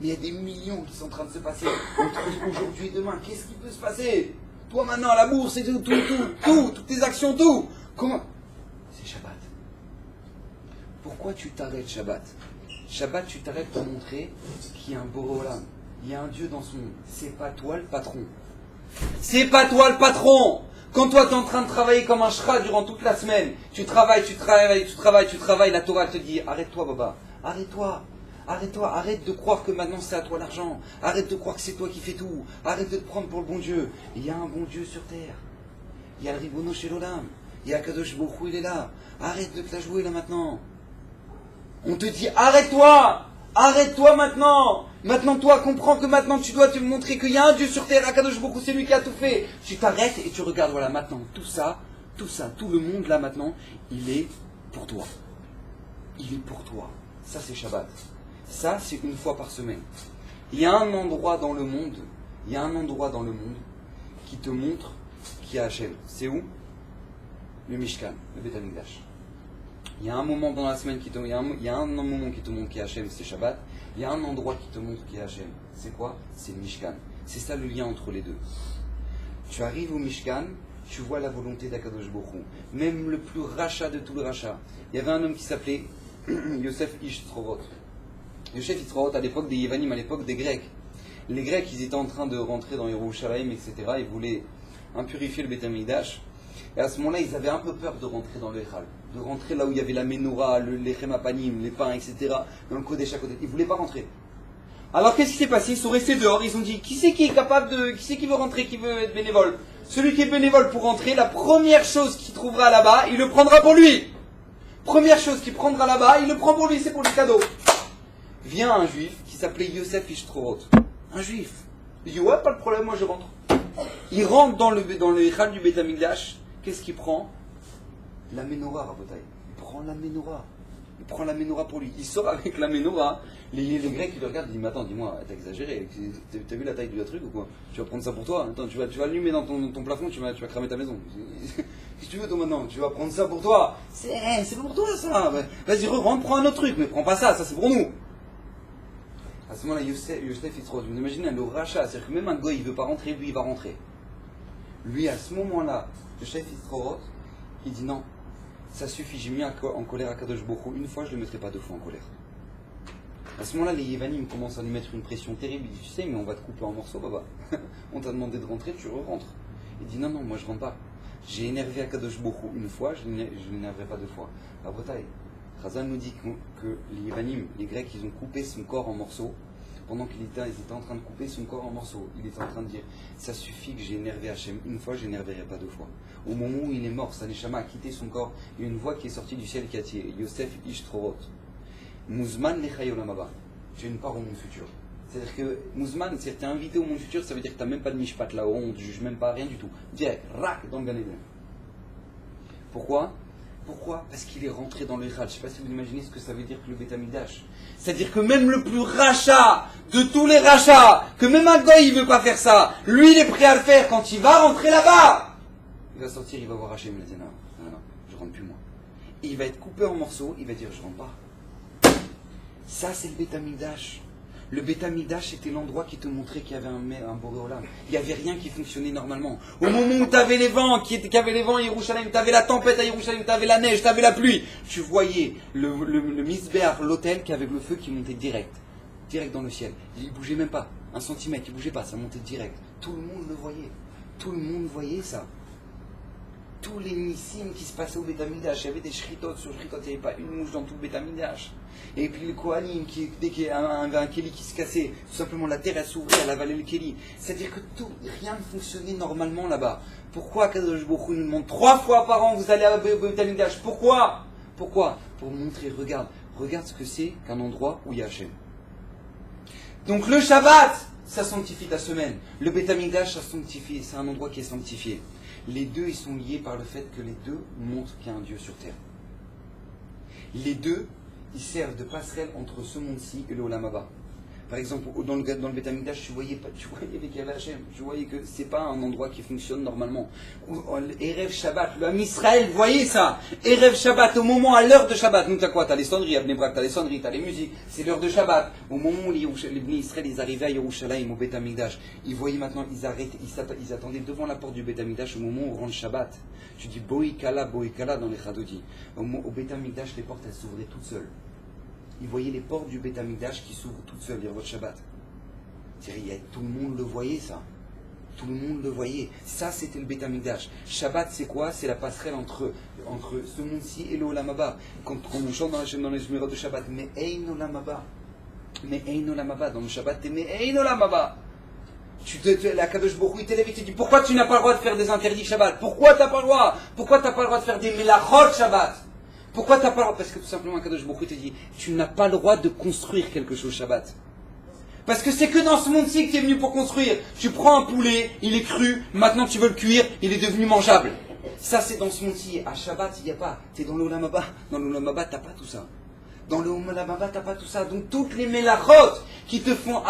Mais il y a des millions qui sont en train de se passer entre aujourd'hui et demain. Qu'est-ce qui peut se passer? Toi maintenant à la bourse et tout, toutes tes actions, tout. Comment? C'est Shabbat. Pourquoi tu t'arrêtes Shabbat? Shabbat, tu t'arrêtes pour montrer qu'il y a un Borolam. Il y a un Dieu dans ce monde. C'est pas toi le patron. C'est pas toi le patron. Quand toi tu es en train de travailler comme un shra durant toute la semaine, tu travailles, la Torah te dit arrête-toi Baba, arrête-toi. Arrête-toi, arrête de croire que maintenant c'est à toi l'argent. Arrête de croire que c'est toi qui fais tout. Arrête de te prendre pour le bon Dieu. Il y a un bon Dieu sur terre. Il y a le Ribono Shel Olam. Il y a Kadosh Baruch Hu, il est là. Arrête de te la jouer là maintenant. On te dit arrête-toi. Arrête-toi maintenant. Maintenant toi comprends que maintenant tu dois te montrer qu'il y a un Dieu sur terre. Kadosh Baruch Hu, c'est lui qui a tout fait. Tu t'arrêtes et tu regardes, voilà maintenant tout ça, tout le monde là maintenant, il est pour toi. Il est pour toi. Ça c'est Shabbat. Ça c'est une fois par semaine. Il y a un endroit dans le monde, qui te montre qui a Hachem. C'est où? Le Mishkan, le Beit HaMikdash. Il y a un moment dans la semaine il y a un moment qui te montre qui est Hachem, c'est Shabbat. Il y a un endroit qui te montre qui est Hachem. C'est quoi? C'est le Mishkan. C'est ça le lien entre les deux. Tu arrives au Mishkan, tu vois la volonté d'Akadosh Baruch Hu. Même le plus rachat de tout le rachat. Il y avait un homme qui s'appelait Yosef Ishtrorot. Yosef Ishtrorot à l'époque des Yevanim, à l'époque des Grecs. Les Grecs, ils étaient en train de rentrer dans Yerushalayim, etc. Ils voulaient impurifier le Beit HaMikdash. Et à ce moment-là, ils avaient un peu peur de rentrer dans le Echal, de rentrer là où il y avait la menorah, les chemapanim, les pains, etc. Dans le Kodesh à côté. Ils ne voulaient pas rentrer. Alors qu'est-ce qui s'est passé? Ils sont restés dehors, ils ont dit qui c'est qui est capable de. Qui c'est qui veut rentrer, qui veut être bénévole? Celui qui est bénévole pour rentrer, la première chose qu'il trouvera là-bas, il le prendra pour lui. Première chose qu'il prendra là-bas, il le prend pour lui, c'est pour le cadeau. Vient un juif qui s'appelait Yosef Ishtrorot. Un juif. Il dit ouais, pas de problème, moi je rentre. Il rentre dans le Echal du Beit HaMikdash. Qu'est-ce qu'il prend? La menorah, Rabotai. Il prend la menorah. Il prend la menorah pour lui. Il sort avec la menorah. Les Grecs, ils le regardent, ils disent mais attends, dis-moi, t'as exagéré. T'as vu la taille du truc ou quoi? Tu vas prendre ça pour toi? Attends, tu vas allumer dans ton plafond, tu vas cramer ta maison. Qu'est-ce que tu veux toi maintenant? Tu vas prendre ça pour toi? C'est pour toi ça. Vas-y, rentre, prends un autre truc, mais prends pas ça, ça c'est pour nous. À ce moment-là, Yosef Yitzhak, vous imaginez le rachat, c'est-à-dire que même un goy, il veut pas rentrer, lui il va rentrer. Lui, à ce moment-là, le chef Yitzhak, il dit non, ça suffit, j'ai mis en colère à Kadosh Baruch Hu, une fois, je ne le mettrai pas deux fois en colère. À ce moment-là, les Yevanim commencent à lui mettre une pression terrible. Il dit, tu sais, mais on va te couper en morceaux, Baba. On t'a demandé de rentrer, tu re-rentres. Il dit, non, moi je rentre pas. J'ai énervé à Kadosh Baruch Hu une fois, je ne l'énerverai pas deux fois. La Bretagne, Chazal nous dit que les Yevanim, les Grecs, ils ont coupé son corps en morceaux. Pendant qu'ils étaient en train de couper son corps en morceaux, il était en train de dire, ça suffit que j'ai énervé Hachem une fois, je n'énerverai pas deux fois. Au moment où il est mort, sa neshama a quitté son corps, il y a une voix qui est sortie du ciel qui a dit, Yosef Ishtrorot, Muzman lechayolamaba, tu as une part au monde futur. C'est-à-dire que Muzman, c'est-à-dire que tu es invité au monde futur, ça veut dire que tu n'as même pas de mishpat là-haut, on ne te juge même pas, rien du tout. Direct, rac, dans le Gan Eden. Pourquoi? Parce qu'il est rentré dans le Echad. Je ne sais pas si vous imaginez ce que ça veut dire que le Beit HaMikdash. C'est-à-dire que même le plus rachat de tous les rachats, que même un goy il ne veut pas faire ça, lui il est prêt à le faire quand il va rentrer là-bas. Il va sortir, il va voir Hachem, il va dire non, je rentre plus moi. Et il va être coupé en morceaux, il va dire je rentre pas. Ça c'est le Beit HaMikdash. Le Beit HaMikdash était l'endroit qui te montrait qu'il y avait un Boré Olam. Il n'y avait rien qui fonctionnait normalement. Au moment où tu avais les vents, qu'il y avait les vents à Yerushalayim, tu avais la tempête à Yerushalayim, tu avais la neige, tu avais la pluie, tu voyais le Misbéach, l'autel, qui avait le feu qui montait direct dans le ciel. Il ne bougeait même pas, un centimètre, il ne bougeait pas, ça montait direct. Tout le monde le voyait. Tout le monde voyait ça. Tous les nissim qui se passaient au Beit HaMikdash, il y avait des shritot sur shritot, il n'y avait pas une mouche dans tout le Beit HaMikdash. Et puis le Kohanim, dès qu'il y avait un Kéli qui se cassait, tout simplement la terre elle s'ouvrait, elle avalait le Kéli. C'est-à-dire que rien ne fonctionnait normalement là-bas. Pourquoi Kadosh Baruch Hu nous demande 3 fois par an, vous allez au Beit HaMikdash? Pourquoi? Pour montrer, regarde ce que c'est qu'un endroit où il y a Hachem. Donc le Shabbat, ça sanctifie ta semaine. Le Beit HaMikdash, ça sanctifie, c'est un endroit qui est sanctifié. Les deux, ils sont liés par le fait que les deux montrent qu'il y a un Dieu sur terre. Les deux, ils servent de passerelle entre ce monde-ci et le Olam Haba. Par exemple, dans le Beit HaMikdash, tu voyais qu'il y avait Hachem. Tu voyais que c'est pas un endroit qui fonctionne normalement. Erev Shabbat, le Ham Israël, voyez ça. Erev Shabbat, au moment, à l'heure de Shabbat. Donc t'as quoi? T'as les sonneries à Bnei Brak, t'as les sonneries, t'as les musiques. C'est l'heure de Shabbat. Au moment où les Bnei Israël, ils arrivaient à Yerushalayim, au Beit HaMikdash, ils voyaient maintenant, ils attendaient devant la porte du Beit HaMikdash au moment où rentre Shabbat. Tu dis Boïkala dans les Chadodi. Au Beit HaMikdash, les portes, elles s'ouvraient toutes seules. Ils voyaient les portes du Beit HaMikdash qui s'ouvrent toutes seules, votre Shabbat. Tout le monde le voyait, ça. Tout le monde le voyait. Ça, c'était le Beit HaMikdash. Shabbat, c'est quoi? C'est la passerelle entre ce monde-ci et le Olam Haba. Quand on chante dans les Shmirot de Shabbat, mais Ein Olam Haba. Mais Ein Olam Haba, dans le Shabbat, t'es mais Ein Olam Haba. La Kadosh Baruch Hu, il t'élève et te dit, pourquoi tu n'as pas le droit de faire des interdits Shabbat? Pourquoi t'as pas le droit? Pourquoi t'as pas le droit de faire des melachot Shabbat? Pourquoi t'as pas le droit? Parce que tout simplement, Kadosh Baruch Hu te dit, tu n'as pas le droit de construire quelque chose Shabbat. Parce que c'est que dans ce monde-ci que tu es venu pour construire. Tu prends un poulet, il est cru, maintenant tu veux le cuire, il est devenu mangeable. Ça c'est dans ce monde-ci. À Shabbat, il n'y a pas. Tu es dans l'Olam Haba. Dans l'Olam Haba, tu n'as pas tout ça. Dans l'Olam Haba, tu n'as pas tout ça. Donc toutes les melachot qui te font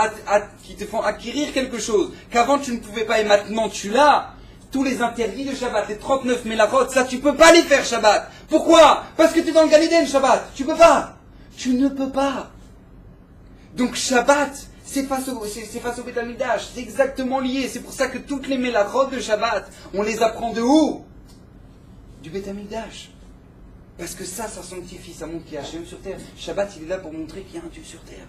acquérir quelque chose, qu'avant tu ne pouvais pas et maintenant tu l'as, tous les interdits de Shabbat, les 39 melachot, ça tu peux pas les faire Shabbat. Pourquoi? Parce que tu es dans le Gan Eden Shabbat. Tu peux pas. Tu ne peux pas. Donc Shabbat, c'est face au Beit HaMikdash, c'est exactement lié. C'est pour ça que toutes les melachot de Shabbat, on les apprend de où? Du Beit HaMikdash. Parce que ça sanctifie, ça montre qu'il y a Hachem sur terre. Shabbat, il est là pour montrer qu'il y a un Dieu sur terre.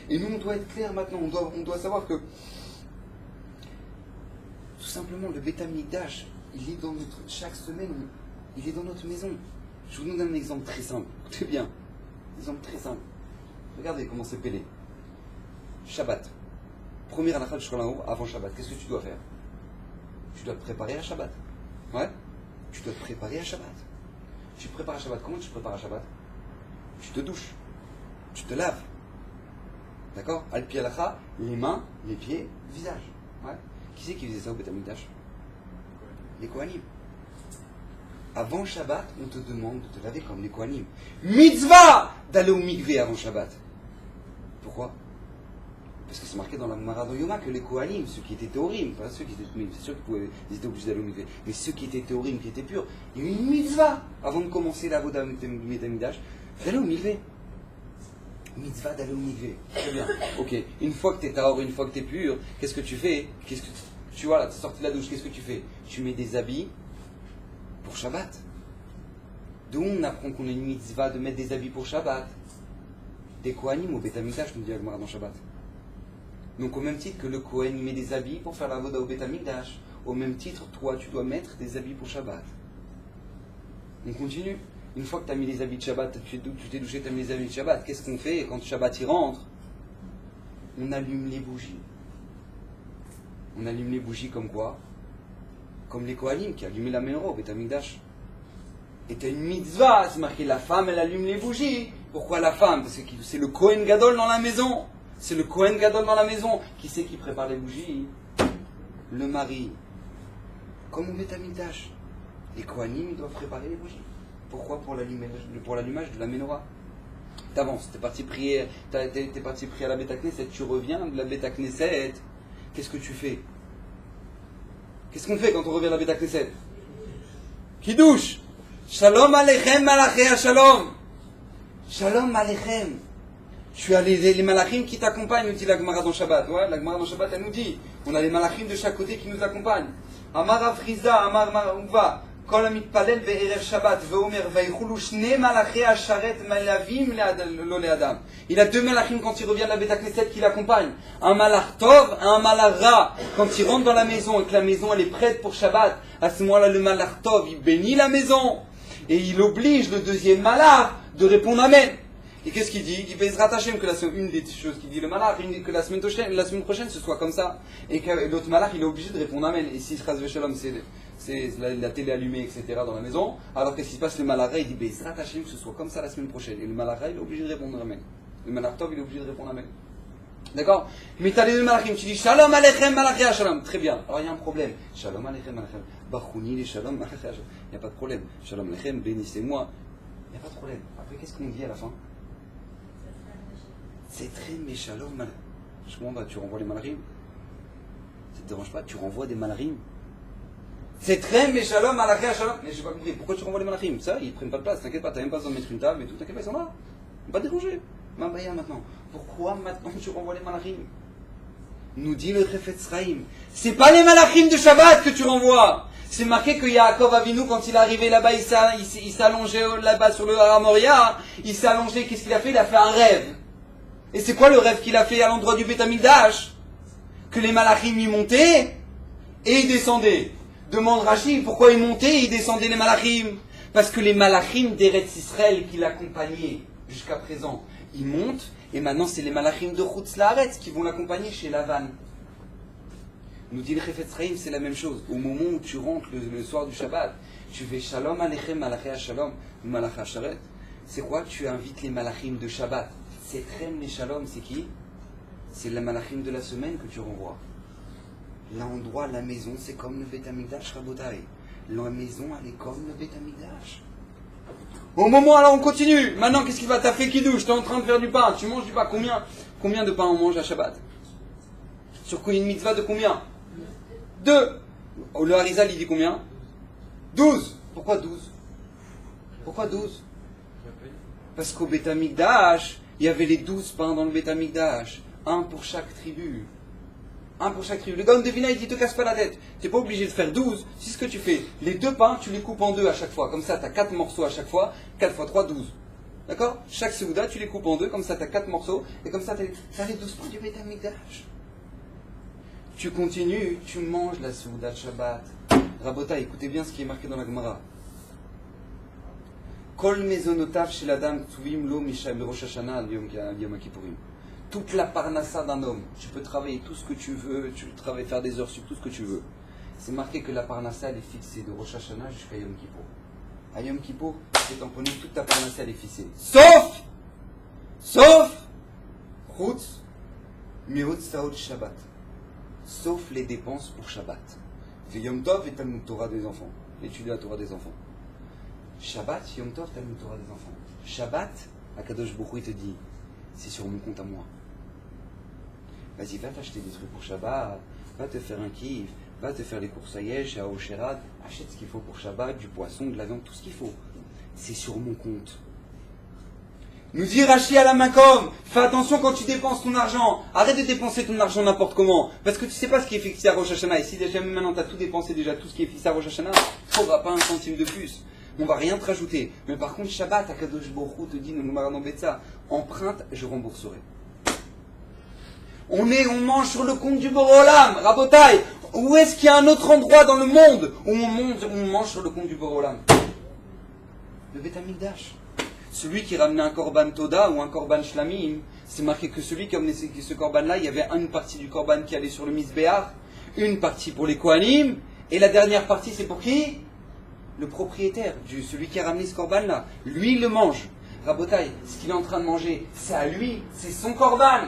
Et nous, on doit être clair maintenant, on doit savoir que, tout simplement, le Beit HaMikdash, il est dans chaque semaine, il est dans notre maison. Je vous donne un exemple très simple. Écoutez bien, un exemple très simple. Regardez comment c'est pelé. Shabbat. Première halakha de Shulchan Arour avant Shabbat. Qu'est-ce que tu dois faire? Tu dois te préparer à Shabbat. Ouais? Tu dois te préparer à Shabbat. Tu te prépares à Shabbat. Comment tu te prépares à Shabbat? Tu te douches. Tu te laves. D'accord? Al-pi halakha, les mains, les pieds, le visage. Ouais? Qui c'est qui faisait ça au Beit HaMikdash? Les Kohanim. Avant Shabbat, on te demande de te laver comme les Kohanim. Mitzvah d'aller au mikvé avant Shabbat. Pourquoi? Parce que c'est marqué dans la Gemara Yoma que les Kohanim, ceux qui étaient théorim, pas ceux qui étaient théorim, c'est sûr qu'ils étaient obligés d'aller au mikvé, mais ceux qui étaient théorim, qui étaient purs, il y a eu une mitzvah avant de commencer la voda du Beit HaMikdash, d'aller au mikvé. Mitzvah d'aller au mikvé. Très bien. Ok. Une fois que tu es tahor, une fois que tu es pur, qu'est-ce que tu fais? Tu vois là, tu es sorti de la douche, qu'est-ce que tu fais? Tu mets des habits pour Shabbat. D'où on apprend qu'on a une mitzvah de mettre des habits pour Shabbat? Des Kohanim au Beit HaMikdash, nous dit la Gemara dans Shabbat. Donc au même titre que le Kohen met des habits pour faire la voda au Beit HaMikdash, au même titre, toi tu dois mettre des habits pour Shabbat. On continue. Une fois que tu as mis les habits de Shabbat, tu t'es douché, tu as mis les habits de Shabbat, qu'est-ce qu'on fait quand Shabbat y rentre? On allume les bougies. On allume les bougies comme quoi? Comme les Kohanim qui allumaient la menorah au Beit HaMikdash. Et tu as une mitzvah, c'est marqué la femme elle allume les bougies. Pourquoi la femme? Parce que c'est le Kohen Gadol dans la maison. C'est le Kohen Gadol dans la maison. Qui c'est qui prépare les bougies? Le mari. Comme au Beit HaMikdash. Les Kohanim doivent préparer les bougies. Pourquoi? Pour l'allumage de la menorah. T'avances, t'es parti prier à la Beit HaKnesset, tu reviens de la Beit HaKnesset. Qu'est-ce que tu fais? Qu'est-ce qu'on fait quand on revient de la Beit HaKnesset? Qui douche? Shalom Aleichem Malachei Shalom. Shalom Aleichem. Tu as les malachim qui t'accompagnent, nous dit la Gemara dans Shabbat. Ouais, la Gemara dans Shabbat, elle nous dit, on a les malachim de chaque côté qui nous accompagnent. Amar Afriza, Amar Uva, Kol Amitpalel ve'erev Shabbat, ve'omer ve'ichulu shne malachei asharet malavim lo le'adam. Il a deux malachim quand il revient de la Beit HaKnesset qui l'accompagnent. Un malach tov, un malach ra. Quand il rentre dans la maison et que la maison elle est prête pour Shabbat, à ce moment-là le malach tov, il bénit la maison. Et il oblige le deuxième malach de répondre Amen. Et qu'est-ce qu'il dit? Il dit Bezrat Hashem, que une des choses qu'il dit le malach, que la semaine prochaine ce soit comme ça. Et que l'autre malach il est obligé de répondre Amen. Et si Chas Veshalom c'est la télé allumée, etc. dans la maison, alors qu'est-ce qui se passe? Le malach il dit Bezrat Hashem, que ce soit comme ça la semaine prochaine. Et le malach il est obligé de répondre Amen. Le malach Tov il est obligé de répondre Amen. D'accord? Mais tu as les deux malachim, tu dis Shalom Aleichem Malachei Shalom. Très bien. Alors il y a un problème. Shalom Aleichem Malachei Bachouni les Shalom Malachei Shalom. Il n'y a pas de problème. Shalom Aleichem, bénissez-moi. Il n'y a pas de problème. Après, qu'est-ce qu'on dit à la fin? C'est très mais Shalom Malachei. Je comprends pas, tu renvoies les malachim? Ça te dérange pas? Tu renvoies des malachim? C'est très mais Shalom Malachei Shalom. Mais je n'ai pas compris. Pourquoi tu renvoies les malachim? Ça, ils ne prennent pas de place. T'inquiète pas, tu n'as même pas besoin de mettre une table et tout. T'inquiète pas, ils sont là. Pas déranger. Mabaya maintenant. Pourquoi maintenant tu renvoies les malachim? Nous dit le Chefetz Chaim. C'est pas les malachim de Shabbat que tu renvoies. C'est marqué que Yaakov Avinu, quand il est arrivé là-bas, il s'est allongé là-bas sur le Har Moria. Il s'est allongé. Qu'est-ce qu'il a fait? Il a fait un rêve. Et c'est quoi le rêve qu'il a fait à l'endroit du Beit HaMikdash? Que les malachim y montaient et ils descendaient. Demande Rashi, pourquoi ils montaient et ils descendaient les malachim? Parce que les malachim d'Eretz Israël qui l'accompagnaient jusqu'à présent, ils montent Et maintenant, c'est les malachim de Chutz Laaretz qui vont l'accompagner chez Lavan. Nous dit le Chefetz Chaim, c'est la même chose. Au moment où tu rentres le soir du Shabbat, tu fais Shalom Aleichem, Malaché Shalom, ou Malaché Sharet. C'est quoi? Tu invites les malachim de Shabbat. C'est Trem les Shalom, c'est qui? C'est les malachim de la semaine que tu renvoies. L'endroit, la maison, c'est comme le Beth Amikdash, Rabotai. La maison, elle est comme le Beth Amikdash. Au moment, alors on continue. Maintenant, qu'est-ce qu'il va? T'as fait kidouche, t'es en train de faire du pain. Tu manges du pain. Combien de pain on mange à Shabbat? Sur quoi une mitzvah de combien? 2. Le Harizal, il dit combien? 12. Pourquoi 12? Pourquoi 12? Parce qu'au Beth Amikdash, il y avait les 12 pains dans le Beth Amikdash. Un pour chaque tribu. Un pour chaque tribu. Le Gaon de Vina, il dit, te casse pas la tête. Tu n'es pas obligé de faire 12. Si ce que tu fais, les 2 pains, tu les coupes en 2 à chaque fois. Comme ça, tu as 4 morceaux à chaque fois. 4 fois 3, 12. D'accord? Chaque Seouda, tu les coupes en 2. Comme ça, tu as 4 morceaux. Et comme ça, tu as les 12 pains du Beth Amikdash. Tu continues, tu manges la Seouda de Shabbat. Rabota, écoutez bien ce qui est marqué dans la Gemara. Kol mezonotav shel adam ktuvim lo misham Rosh Hashanah al Yom Kippourim. Toute la parnassa d'un homme, tu peux travailler tout ce que tu veux, tu peux travailler, faire des heures sur tout ce que tu veux. C'est marqué que la parnassa elle est fixée de Rosh Hashanah jusqu'à Yom Kippour. À Yom Kippour, c'est tamponné, toute ta parnassa elle est fixée. Sauf Chutz Meot Saot Shabbat. Sauf les dépenses pour Shabbat. C'est Yom Tov et Talmud Torah des enfants. Étudier la Torah des enfants. Shabbat, Yom Tov, Talmud Torah des enfants. Shabbat, Akadosh Baruch Hu, il te dit, c'est sur mon compte à moi. Vas-y, va t'acheter des trucs pour Shabbat, va te faire un kiff, va te faire les courses à Yesh, à Osherad, achète ce qu'il faut pour Shabbat, du poisson, de la viande, tout ce qu'il faut. C'est sur mon compte. Nous dit Rashi à la Makom, fais attention quand tu dépenses ton argent, arrête de dépenser ton argent n'importe comment, parce que tu sais pas ce qui est fixé à Rosh Hashanah, et si déjà maintenant tu as tout dépensé déjà, tout ce qui est fixé à Rosh Hashanah, tu n'auras pas un centime de plus. On va rien te rajouter. Mais par contre, Shabbat, Akadosh Baruch Hu te dit, nous nous Betsa, emprunte, je rembourserai. On mange sur le compte du Borolam, Rabotai. Où est-ce qu'il y a un autre endroit dans le monde où on mange sur le compte du Borolam? Le Beth Amikdash. Celui qui ramenait un korban Toda ou un korban Shlamim, c'est marqué que celui qui amenait ce korban-là, il y avait une partie du korban qui allait sur le Mizbeach, une partie pour les Kohanim, et la dernière partie, c'est pour qui? Le propriétaire, celui qui a ramené ce korban-là. Lui, il le mange. Rabotai, ce qu'il est en train de manger, c'est à lui, c'est son korban.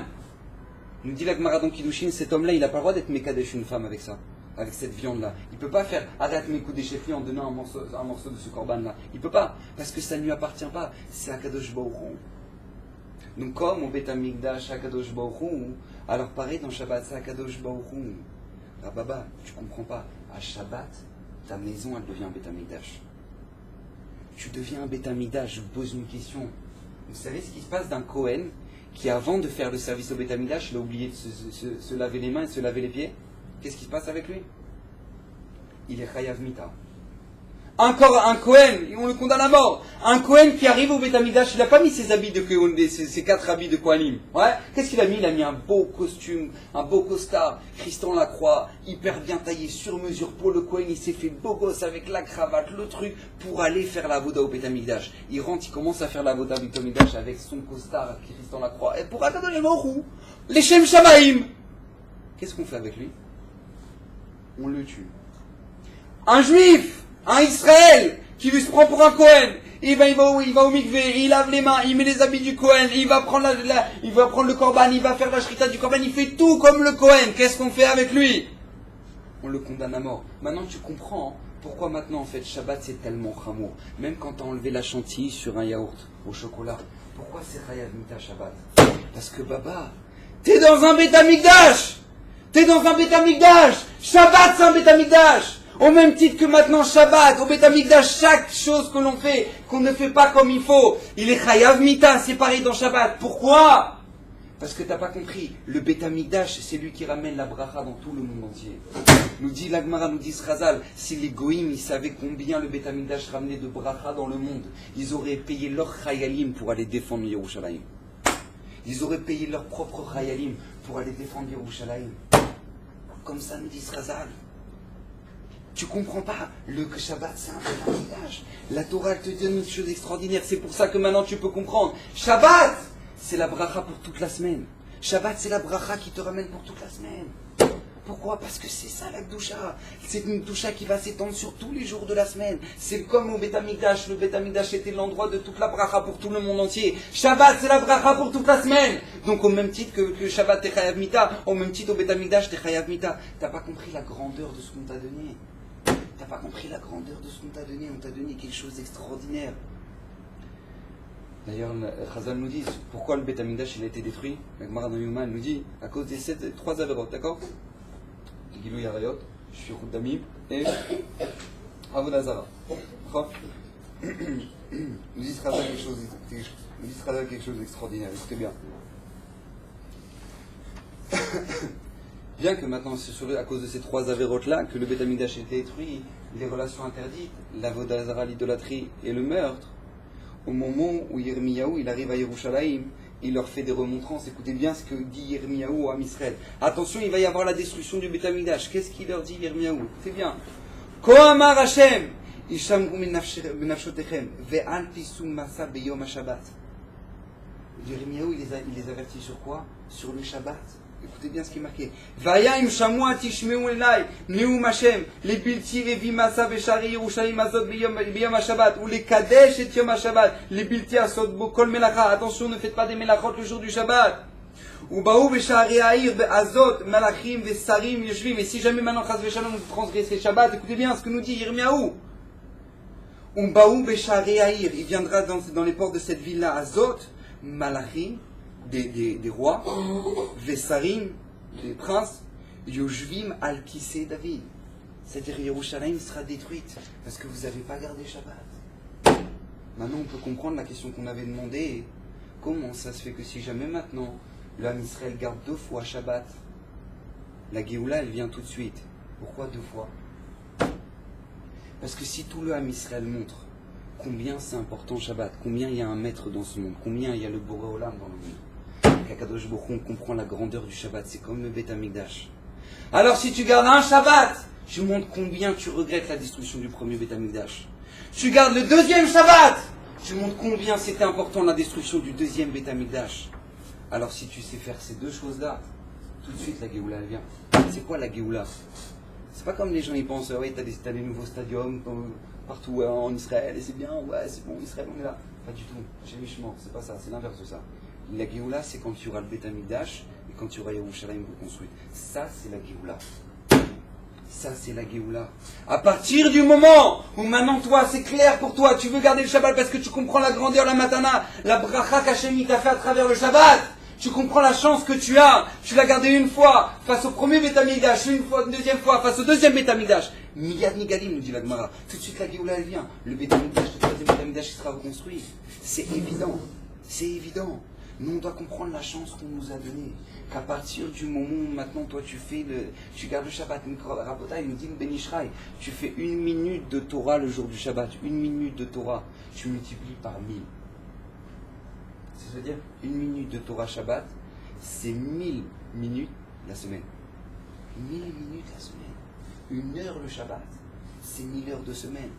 Nous dit la Gemara dans Kiddushin, cet homme-là, il n'a pas le droit d'être mekadesh une femme avec ça, avec cette viande-là. Il ne peut pas faire arrête mes coups d'échefli en donnant un morceau de ce korban-là. Il ne peut pas, parce que ça ne lui appartient pas. C'est Akadosh Baruch Hu. Donc comme au Beth Amikdash, Akadosh Baruch Hu, alors pareil dans Shabbat, c'est Akadosh Baruch Hu. Rababa, tu comprends pas. À Shabbat, ta maison, elle devient un Beth Amikdash. Tu deviens un Beth Amikdash. Je vous pose une question. Vous savez ce qui se passe d'un Kohen qui, avant de faire le service au Beth Amikdash, il a oublié de se laver les mains et de se laver les pieds? Qu'est-ce qui se passe avec lui? Il est Chayav Mita. Encore un Kohen, on le condamne à mort. Un Kohen qui arrive au Beth Amikdash, il n'a pas mis ses habits de Kohen, ses 4 habits de Kohanim. Ouais. Qu'est-ce qu'il a mis? Il a mis un beau costume, un beau costard, Christian Lacroix, hyper bien taillé, sur mesure pour le Kohen. Il s'est fait beau gosse avec la cravate, le truc, pour aller faire la voda au Beth Amikdash. Il rentre, il commence à faire la voda au Beth Amikdash avec son costard, Christian Lacroix. Et pour Akadosh Baruch Hu, les Shem Shamaim. Qu'est-ce qu'on fait avec lui? On le tue. Un juif, un Israël, qui lui se prend pour un Kohen, il va au mikvé, il lave les mains, il met les habits du Kohen, il va prendre le korban, il va faire la shrita du korban, il fait tout comme le Kohen. Qu'est-ce qu'on fait avec lui? On le condamne à mort. Maintenant tu comprends pourquoi maintenant en fait Shabbat c'est tellement chamour. Même quand tu as enlevé la chantilly sur un yaourt au chocolat, pourquoi c'est Chayav Mita Shabbat? Parce que Baba, t'es dans un Beth Amikdash. T'es dans un Beth Amikdash. Shabbat c'est un Beth Amikdash. Au même titre que maintenant Shabbat, au Beth Amikdash, chaque chose que l'on fait, qu'on ne fait pas comme il faut, il est Chayav Mita, c'est pareil dans Shabbat. Pourquoi? Parce que t'as pas compris, le Beth Amikdash, c'est lui qui ramène la bracha dans tout le monde entier. Nous dit l'Agmara, nous dit Srazal, si les Goïm, ils savaient combien le Beth Amikdash ramenait de bracha dans le monde, ils auraient payé leur Chayalim pour aller défendre Yerushalayim. Ils auraient payé leur propre Chayalim pour aller défendre Yerushalayim. Comme ça nous dit Srazal. Tu comprends pas, le Shabbat c'est un Beth Amikdash. La Torah elle te donne une chose extraordinaire, c'est pour ça que maintenant tu peux comprendre. Shabbat, c'est la bracha pour toute la semaine. Shabbat, c'est la bracha qui te ramène pour toute la semaine. Pourquoi? Parce que c'est ça la Gdusha. C'est une Gdusha qui va s'étendre sur tous les jours de la semaine. C'est comme au Beth Amikdash. Le Beth Amikdash était l'endroit de toute la bracha pour tout le monde entier. Shabbat, c'est la bracha pour toute la semaine. Donc au même titre que Shabbat, t'es Chayav Mita, au même titre au Beth Amikdash, t'es Chayav Mita. T'as pas compris la grandeur de ce qu'on t'a donné. T'as pas compris la grandeur de ce qu'on t'a donné. On t'a donné quelque chose d'extraordinaire. D'ailleurs, Chazal nous dit pourquoi le Beth Amikdash il a été détruit. La Gemara dans Yoma nous dit à cause des 3 avérotes, d'accord? Gilou Yarayot, Shfirout Damim et Avodah Zara. Nous dit Chazal quelque chose d'extraordinaire. Écoutez bien. Bien que maintenant, c'est à cause de ces 3 avérotes-là que le Beth Amikdash a été détruit, les relations interdites, l'Avodah Zara, l'idolâtrie et le meurtre, au moment où Yirmiyahu il arrive à Yerushalayim, il leur fait des remontrances. Écoutez bien ce que dit Yirmiyahu à Israël. Attention, il va y avoir la destruction du Beth Amikdash. Qu'est-ce qu'il leur dit Yirmiyahu? Écoutez bien. Kohamar Hashem, Ishamru min nafshotechem, ve'al tisum masa beyom ha-Shabbat. Yirmiyahu il les avertit sur quoi? Sur le Shabbat. Écoutez bien ce qui est marqué. Vaya im shamua tishmeu elai neum Hashem lebilti revi masa beshari Yerushalayim azot beyom ha-Shabbat ou les kadesh et yom ha-Shabbat lebilti asot bo kol melacha. Attention, ne faites pas des melachot le jour du Shabbat. Ou baou beshari ha'ir azot malachim vesarim yoshvim. Et si jamais maintenant chas veshalom vous transgressez Shabbat, écoutez bien ce que nous dit Yirmiyahu. Ou baou beshari ha'ir, il viendra dans les portes de cette ville-là azot malachim, des rois, Vesarim, des princes, Yoshvim al-Kisei David. C'est-à-dire Yerushalayim sera détruite parce que vous n'avez pas gardé Shabbat. Maintenant on peut comprendre la question qu'on avait demandée. Comment ça se fait que si jamais maintenant l'homme Israël garde 2 fois Shabbat, la Géoula elle vient tout de suite. Pourquoi 2 fois? Parce que si tout le Ham Israël montre combien c'est important Shabbat, combien il y a un maître dans ce monde, combien il y a le Boré Olam dans le monde, qu'Akadosh Baruch Hu, on comprend la grandeur du Shabbat, c'est comme le Beth Amikdash. Alors si tu gardes un Shabbat, tu montres combien tu regrettes la destruction du premier Beth Amikdash. Tu gardes le 2e Shabbat, tu montres combien c'était important la destruction du 2e Beth Amikdash. Alors si tu sais faire ces 2 choses-là, tout de suite la Géoula elle vient. C'est quoi la Géoula? C'est pas comme les gens ils pensent, ouais t'as des nouveaux stadiums partout en Israël et c'est bien, ouais c'est bon, Israël on est là. Pas du tout, chez Mishmor, c'est pas ça, c'est l'inverse de ça. La Géoula, c'est quand il y aura le Beth Amikdash et quand il y aura Yerushalayim reconstruit. Ça, c'est la Géoula. Ça, c'est la Géoula. À partir du moment où maintenant, toi, c'est clair pour toi, tu veux garder le Shabbat parce que tu comprends la grandeur, la matana, la bracha qu'Hachem t'a fait à travers le Shabbat. Tu comprends la chance que tu as. Tu l'as gardé 1 fois face au premier Beth Amikdash, 1 fois, une 2e fois face au 2e Beth Amikdash. Miyad Nigalim, nous dit la Gemara. Tout de suite, la Géoula, elle vient. Le Beth Amikdash, le 3e Beth Amikdash, il sera reconstruit. C'est évident. C'est évident. Nous, on doit comprendre la chance qu'on nous a donnée. Qu'à partir du moment où maintenant, toi, tu gardes le Shabbat, Rabotai, il nous dit le Ben Ishraï, tu fais 1 minute de Torah le jour du Shabbat, 1 minute de Torah, tu multiplies par 1000. C'est-à-dire, 1 minute de Torah Shabbat, c'est 1000 minutes la semaine. 1000 minutes la semaine. 1 heure le Shabbat, c'est 1000 heures de semaine.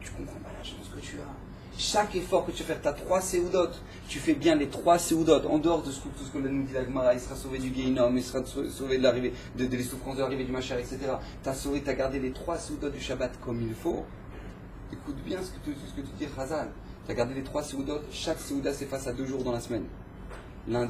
Tu comprends pas la chance que tu as. Chaque effort que tu fais, tu as 3 séoudotes, tu fais bien les 3 séoudotes, en dehors de tout ce que nous dit la Gemara, il sera sauvé du Guéhinom, il sera sauvé de l'arrivée, des souffrances de l'arrivée du Machar, etc. Tu as gardé les 3 séoudotes du Shabbat comme il faut. Écoute bien ce que tu dis, Chazal. Tu as gardé les 3 séoudotes, chaque séouda s'efface à 2 jours dans la semaine.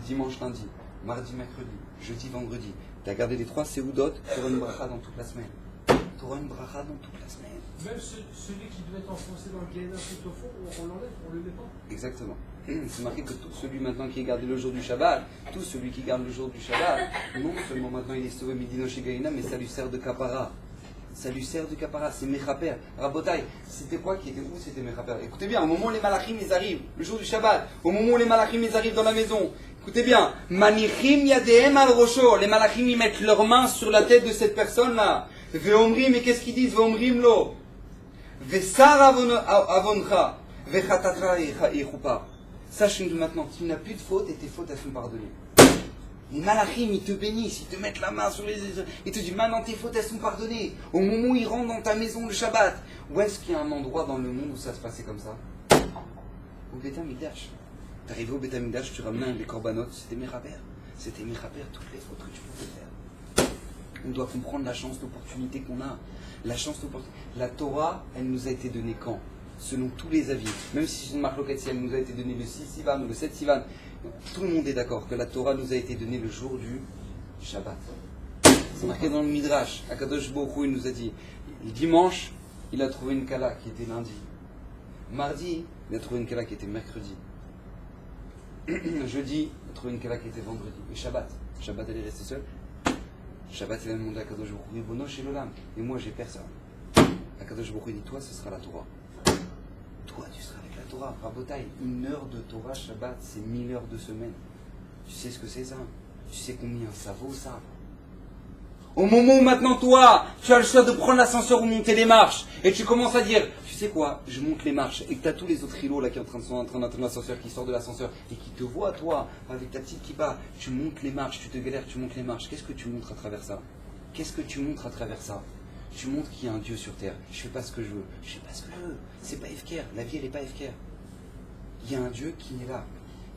Dimanche, lundi, mardi, mercredi, jeudi, vendredi. Tu as gardé les 3 séoudotes, tu auras une bracha dans toute la semaine. Tu auras une bracha dans toute la semaine. Même celui qui devait être enfoncé dans le Guéhinom tout au fond, on l'enlève, on le met pas. Exactement. C'est marqué que tout celui maintenant qui est gardé le jour du Shabbat, tout celui qui garde le jour du Shabbat, non seulement maintenant il est sauvé Midino chez Guéhinom, mais ça lui sert de kapara. Ça lui sert de kapara, c'est Mechaper. Rabotai, c'était quoi qui était où? C'était Mechaper. Écoutez bien, au moment où les malachim ils arrivent, le jour du Shabbat, au moment où les malachim ils arrivent dans la maison, écoutez bien, Manichim yadehem al rosho, les malachim ils mettent leurs mains sur la tête de cette personne-là. Veomrim, et qu'est-ce qu'ils disent? Veomrim lo. Vesar avoncha, vechatatra yechupa. Sache que maintenant, tu n'as plus de fautes et tes fautes elles sont pardonnées. Les malachim, ils te bénissent, ils te mettent la main sur les yeux, ils te disent maintenant tes fautes elles sont pardonnées. Au moment où ils rentrent dans ta maison le Shabbat, où est-ce qu'il y a un endroit dans le monde où ça se passait comme ça? Au Beth Amikdash. T'arrivais au Beth Amikdash, tu ramenais les corbanotes, c'était Mechaber. C'était Mechaber toutes les fautes que tu pouvais faire. On doit comprendre la chance d'opportunité qu'on a. La chance d'opportunité. La Torah, elle nous a été donnée quand? Selon tous les avis. Même si c'est une marque locale, si elle nous a été donnée le 6 Sivan ou le 7 Sivan, tout le monde est d'accord que la Torah nous a été donnée le jour du Shabbat. C'est marqué dans le Midrash. Akadosh Baruch Hu, il nous a dit, le dimanche, il a trouvé une kala qui était lundi. Mardi, il a trouvé une kala qui était mercredi. Jeudi, il a trouvé une kala qui était vendredi. Et Shabbat, elle est restée seule. Shabbat, il a demandé à Akadosh Baruch Hu, Bono chez l'Olam. Et moi, j'ai personne. Akadosh Baruch Hu dit, toi, ce sera la Torah. Toi, tu seras avec la Torah. Rabotai, 1 heure de Torah Shabbat, c'est 1000 heures de semaine. Tu sais ce que c'est ça? Tu sais combien ça vaut ça? Au moment où maintenant toi, tu as le choix de prendre l'ascenseur ou monter les marches, et tu commences à dire, tu sais quoi, je monte les marches, et que tu as tous les autres îlots là qui sont en train d'entrer dans l'ascenseur, qui sortent de l'ascenseur, et qui te voient toi, avec ta petite kippa, tu montes les marches, tu te galères, tu montes les marches. Qu'est-ce que tu montres à travers ça? Qu'est-ce que tu montres à travers ça? Tu montres qu'il y a un Dieu sur terre. Je fais pas ce que je veux. Je fais pas ce que je veux. C'est pas Efker. La vie, elle n'est pas Efker. Il y a un Dieu qui est là.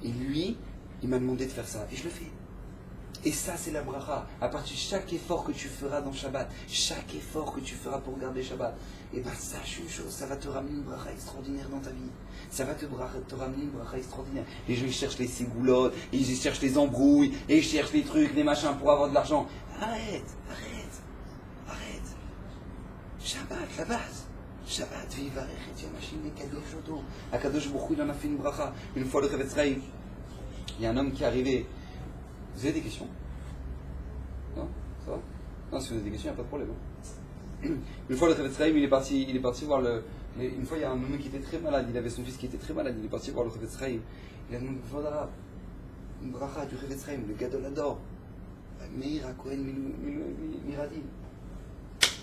Et lui, il m'a demandé de faire ça. Et je le fais. Et ça, c'est la bracha. À partir de chaque effort que tu feras dans Shabbat, chaque effort que tu feras pour garder Shabbat, et bien sache une chose, ça va te ramener une bracha extraordinaire dans ta vie. Ça va te ramener une bracha extraordinaire. Les gens, ils cherchent les ségoulottes, ils cherchent les embrouilles, et ils cherchent les trucs, les machins pour avoir de l'argent. Arrête. Shabbat, la base. Shabbat, vivarech et yomashim nekadosh oto. Akadosh Baruch Hu, il en a fait une bracha. Une fois le Chavetz Chaim, il y a un homme qui est arrivé. Vous avez des questions? Non? Ça va? Non, si vous avez des questions, il n'y a pas de problème. Une fois le Chavetz Chaim, il est parti voir une fois, il y a un homme qui était très malade. Il avait son fils qui était très malade. Il est parti voir le Chavetz Chaim. Il a demandé une bracha du Chavetz Chaim, le Gadol Hador. Meir HaKohen Miradim.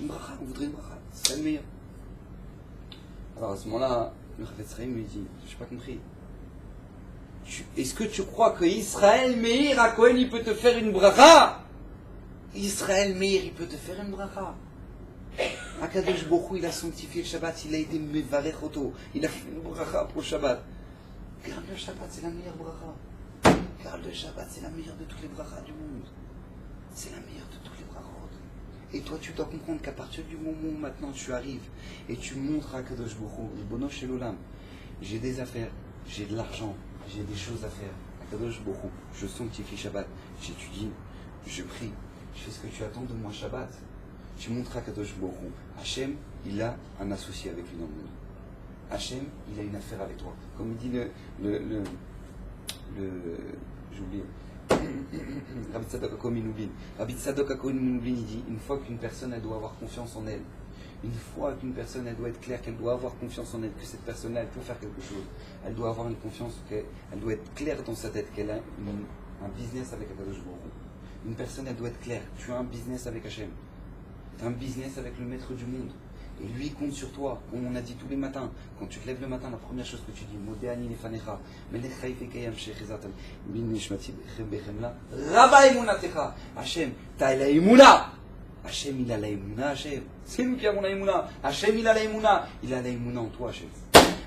Une bracha, on voudrait une bracha, c'est le meilleur. Alors à ce moment-là, le Chavetz Chaim lui dit, je n'ai pas compris. Est-ce que tu crois que Israël Meir HaKohen il peut te faire une bracha? Israël Meir il peut te faire une bracha. Akadosh Baruch Hu, il a sanctifié le Shabbat, il a été mevarech oto, il a fait une bracha pour le Shabbat. Garde le Shabbat, c'est la meilleure bracha. Garde le Shabbat, c'est la meilleure de toutes les brachas du monde. C'est la meilleure de toutes les brachot. Et toi, tu dois comprendre qu'à partir du moment où maintenant tu arrives et tu montres à Kadosh Baruch Hu, Bono chez l'Olam, j'ai des affaires, j'ai de l'argent, j'ai des choses à faire. À Kadosh Baruch Hu, je sanctifie Shabbat, j'étudie, je prie, je fais ce que tu attends de moi Shabbat. Tu montres à Kadosh Baruch Hu, Hachem, il a un associé avec lui dans le monde. Hachem, il a une affaire avec toi. Comme il dit j'ai oublié. Rabbi Tzadok HaKohen Minoubin. Rabbi Tzadok HaKohen Minoubin, il dit, une fois qu'une personne, elle doit avoir confiance en elle, une fois qu'une personne, elle doit être claire qu'elle doit avoir confiance en elle, que cette personne-là, elle peut faire quelque chose, elle doit avoir une confiance, elle doit être claire dans sa tête, qu'elle a un business avec Akadosh Baruch Hu. Une personne, elle doit être claire, tu as un business avec Hachem, tu as un business avec le maître du monde. Et lui, il compte sur toi. Comme on a dit tous les matins, quand tu te lèves le matin, la première chose que tu dis, Modéani Nefanecha, Melech Haïfekayam Shechizatan, Bin Nishmati Bechemla, Rabba Emunatecha. Hachem, t'as la Emuna. Hachem, il a la Emuna, Hachem. C'est nous qui avons la Emuna. Hachem, il a la Emuna. Il a la Emuna en toi, Hachem.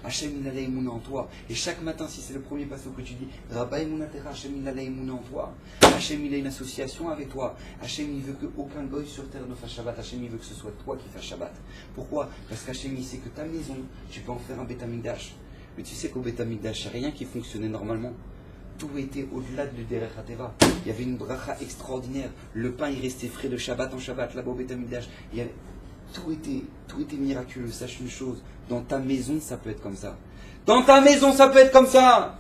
Hachem, il a la Emuna en toi. Et chaque matin, si c'est le premier passage que tu dis, Rabba Emunatecha, Hachem, il a la Emuna en toi. Hachem, il a une association avec toi. Hachem, il veut qu'aucun goy sur terre ne fasse Shabbat. Hachem, il veut que ce soit toi qui fasses Shabbat. Pourquoi? Parce qu'Hachem, il sait que ta maison, tu peux en faire un Beth Amikdash. Mais tu sais qu'au Beth Amikdash, il n'y a rien qui fonctionnait normalement. Tout était au-delà de Derech HaTeva. Il y avait une bracha extraordinaire. Le pain, il restait frais de Shabbat en Shabbat, là-bas au Beth Amikdash. Tout était miraculeux. Sache une chose, dans ta maison, ça peut être comme ça. Dans ta maison, ça peut être comme ça.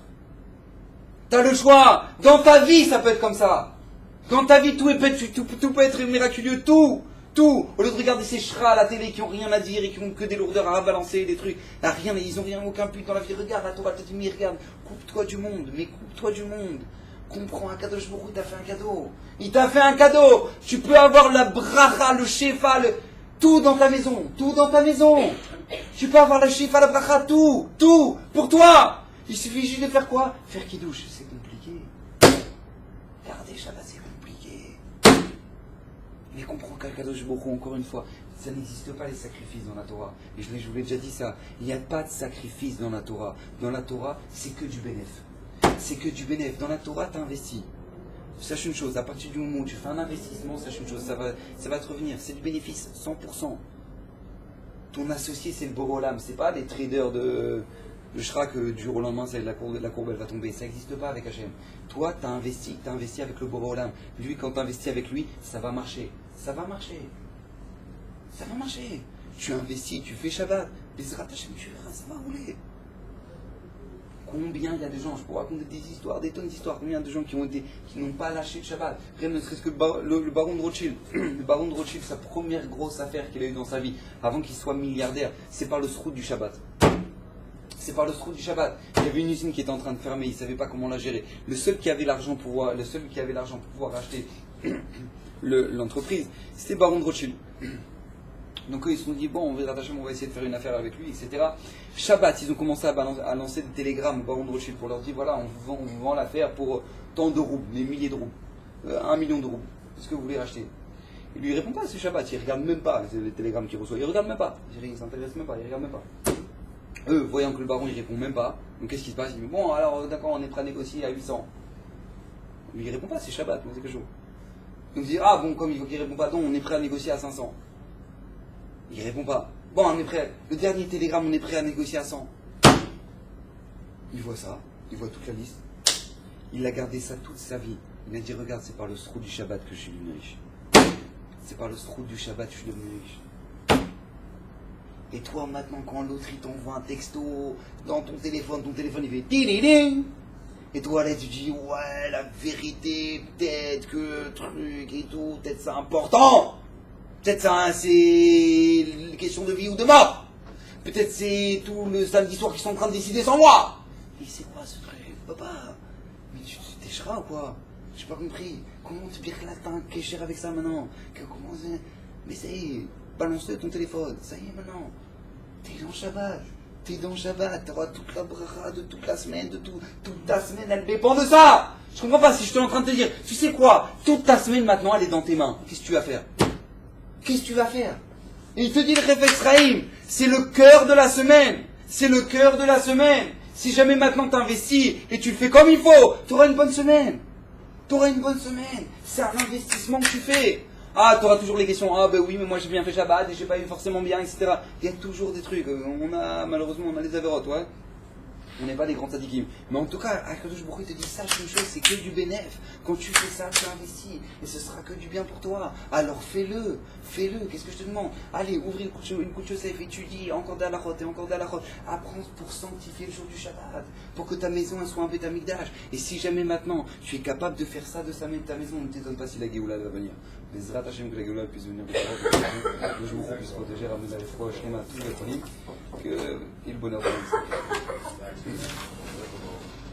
T'as le choix. Dans ta vie, ça peut être comme ça. Dans ta vie, tout peut être miraculeux. Tout. Au lieu de regarder ces chras à la télé qui n'ont rien à dire et qui n'ont que des lourdeurs à balancer, des trucs, rien, ils n'ont rien, aucun but dans la vie. Regarde la Torah, mais regarde, coupe-toi du monde. Comprends, Akadosh Baruch Hu, il t'a fait un cadeau. Il t'a fait un cadeau. Tu peux avoir la bracha, le shefa, tout dans ta maison. Tu peux avoir la shefa, la bracha, tout. Pour toi. Il suffit juste de faire quoi? Faire kiddush, c'est compliqué. Garder Shabbat, c'est compliqué. Mais comprends qu'Akadosh Baruch Hu, encore une fois, ça n'existe pas les sacrifices dans la Torah. Et je vous l'ai déjà dit ça. Il n'y a pas de sacrifice dans la Torah. Dans la Torah, c'est que du bénéf. c'est que du bénéfice. Dans la Torah, tu investis. Sache une chose, à partir du moment où tu fais un investissement, sache une chose, ça va te revenir. C'est du bénéfice, 100%. Ton associé, c'est le Boré Olam. C'est pas des traders de Shrek du jour au lendemain, la courbe elle va tomber. Ça n'existe pas avec Hachem. Toi, tu as investi avec le Boré Olam. Lui, quand tu investis avec lui, ça va marcher. Ça va marcher. Ça va marcher. Tu investis, tu fais Shabbat. Bezrat Hachem, tu verras, ça va rouler. Combien il y a de gens, je pourrais raconter des histoires, des tonnes d'histoires, combien de gens qui n'ont pas lâché le Shabbat. Rien ne serait-ce que le baron de Rothschild. Le baron de Rothschild, sa première grosse affaire qu'il a eue dans sa vie, avant qu'il soit milliardaire, c'est par le srout du Shabbat. C'est par le srout du Shabbat. Il y avait une usine qui était en train de fermer, il ne savait pas comment la gérer. Le seul qui avait l'argent pour pouvoir acheter l'entreprise, c'était le baron de Rothschild. Donc eux, ils se sont dit, bon, on va essayer de faire une affaire avec lui, etc. Shabbat, ils ont commencé à lancer des télégrammes au baron de Rothschild pour leur dire, voilà, on vous vend l'affaire pour tant de roubles, des milliers de roubles, 1 million de roubles. Est-ce que vous voulez racheter? Il lui répond pas, c'est Shabbat, il regarde même pas les télégrammes qu'il reçoit, il regarde même pas, il s'intéresse même pas, il regarde même pas. Eux, voyant que le baron, il répond même pas, donc qu'est-ce qui se passe? Il dit, bon, alors d'accord, on est prêt à négocier à 800. Lui, il répond pas, c'est Shabbat, c'est quelque chose. Donc il dit, ah bon, comme il répond pas, non, on est prêt à négocier à 500. Il répond pas. Bon, on est prêt. Le dernier télégramme, on est prêt à négocier à 100. Il voit ça, il voit toute la liste. Il a gardé ça toute sa vie. Il a dit, regarde, c'est par le srout du Shabbat que je suis devenu riche. C'est par le srout du Shabbat que je suis devenu riche. Et toi, maintenant, quand l'autre, il t'envoie un texto dans ton téléphone il fait tididing. Et toi, là, tu dis, ouais, la vérité, peut-être que truc et tout, peut-être c'est important. Peut-être c'est une question de vie ou de mort. Peut-être c'est tout le samedi soir qu'ils sont en train de décider sans moi. Mais c'est quoi ce truc, papa? Mais tu t'es chra ou quoi? J'ai pas compris. Comment tu dire que là t'as un kécher avec ça maintenant? Comment c'est? Mais ça y est, balance-le ton téléphone. Ça y est maintenant. T'es dans Shabbat. T'es dans Shabbat. T'auras toute la bracha de toute la semaine, toute ta semaine, elle dépend de ça. Je comprends pas si je suis en train de te dire, tu sais quoi? Toute ta semaine maintenant, elle est dans tes mains. Qu'est-ce que tu vas faire? Qu'est-ce que tu vas faire? Et il te dit le Réfex Raïm, c'est le cœur de la semaine. C'est le cœur de la semaine. Si jamais maintenant t'investis et tu le fais comme il faut, tu auras une bonne semaine. Tu auras une bonne semaine. C'est un investissement que tu fais. Ah, tu auras toujours les questions. Ah, ben oui, mais moi j'ai bien fait Shabbat et j'ai pas eu forcément bien, etc. Il y a toujours des trucs. Malheureusement, on a des avérotes, ouais. On n'est pas des grands tzadikim. Mais en tout cas, Akadosh Baruch Hu te dit, sache une chose, c'est que du bénéf. Quand tu fais ça, tu investis. Et ce sera que du bien pour toi. Alors fais-le. Fais-le. Qu'est-ce que je te demande? Allez, ouvre une couche de safe, étudie, encore d'alachot et encore d'alachot. Apprends pour sanctifier le jour du Shabbat. Pour que ta maison elle soit un bêta migdash. Et si jamais maintenant, tu es capable de faire ça de ta maison, ne t'étonne pas si la Géoula va venir. Bezrat Hashem que la Géoula puisse venir. Que le jour puisse protéger, ramener la foi, Shlema, tous les problèmes. Et le bonheur de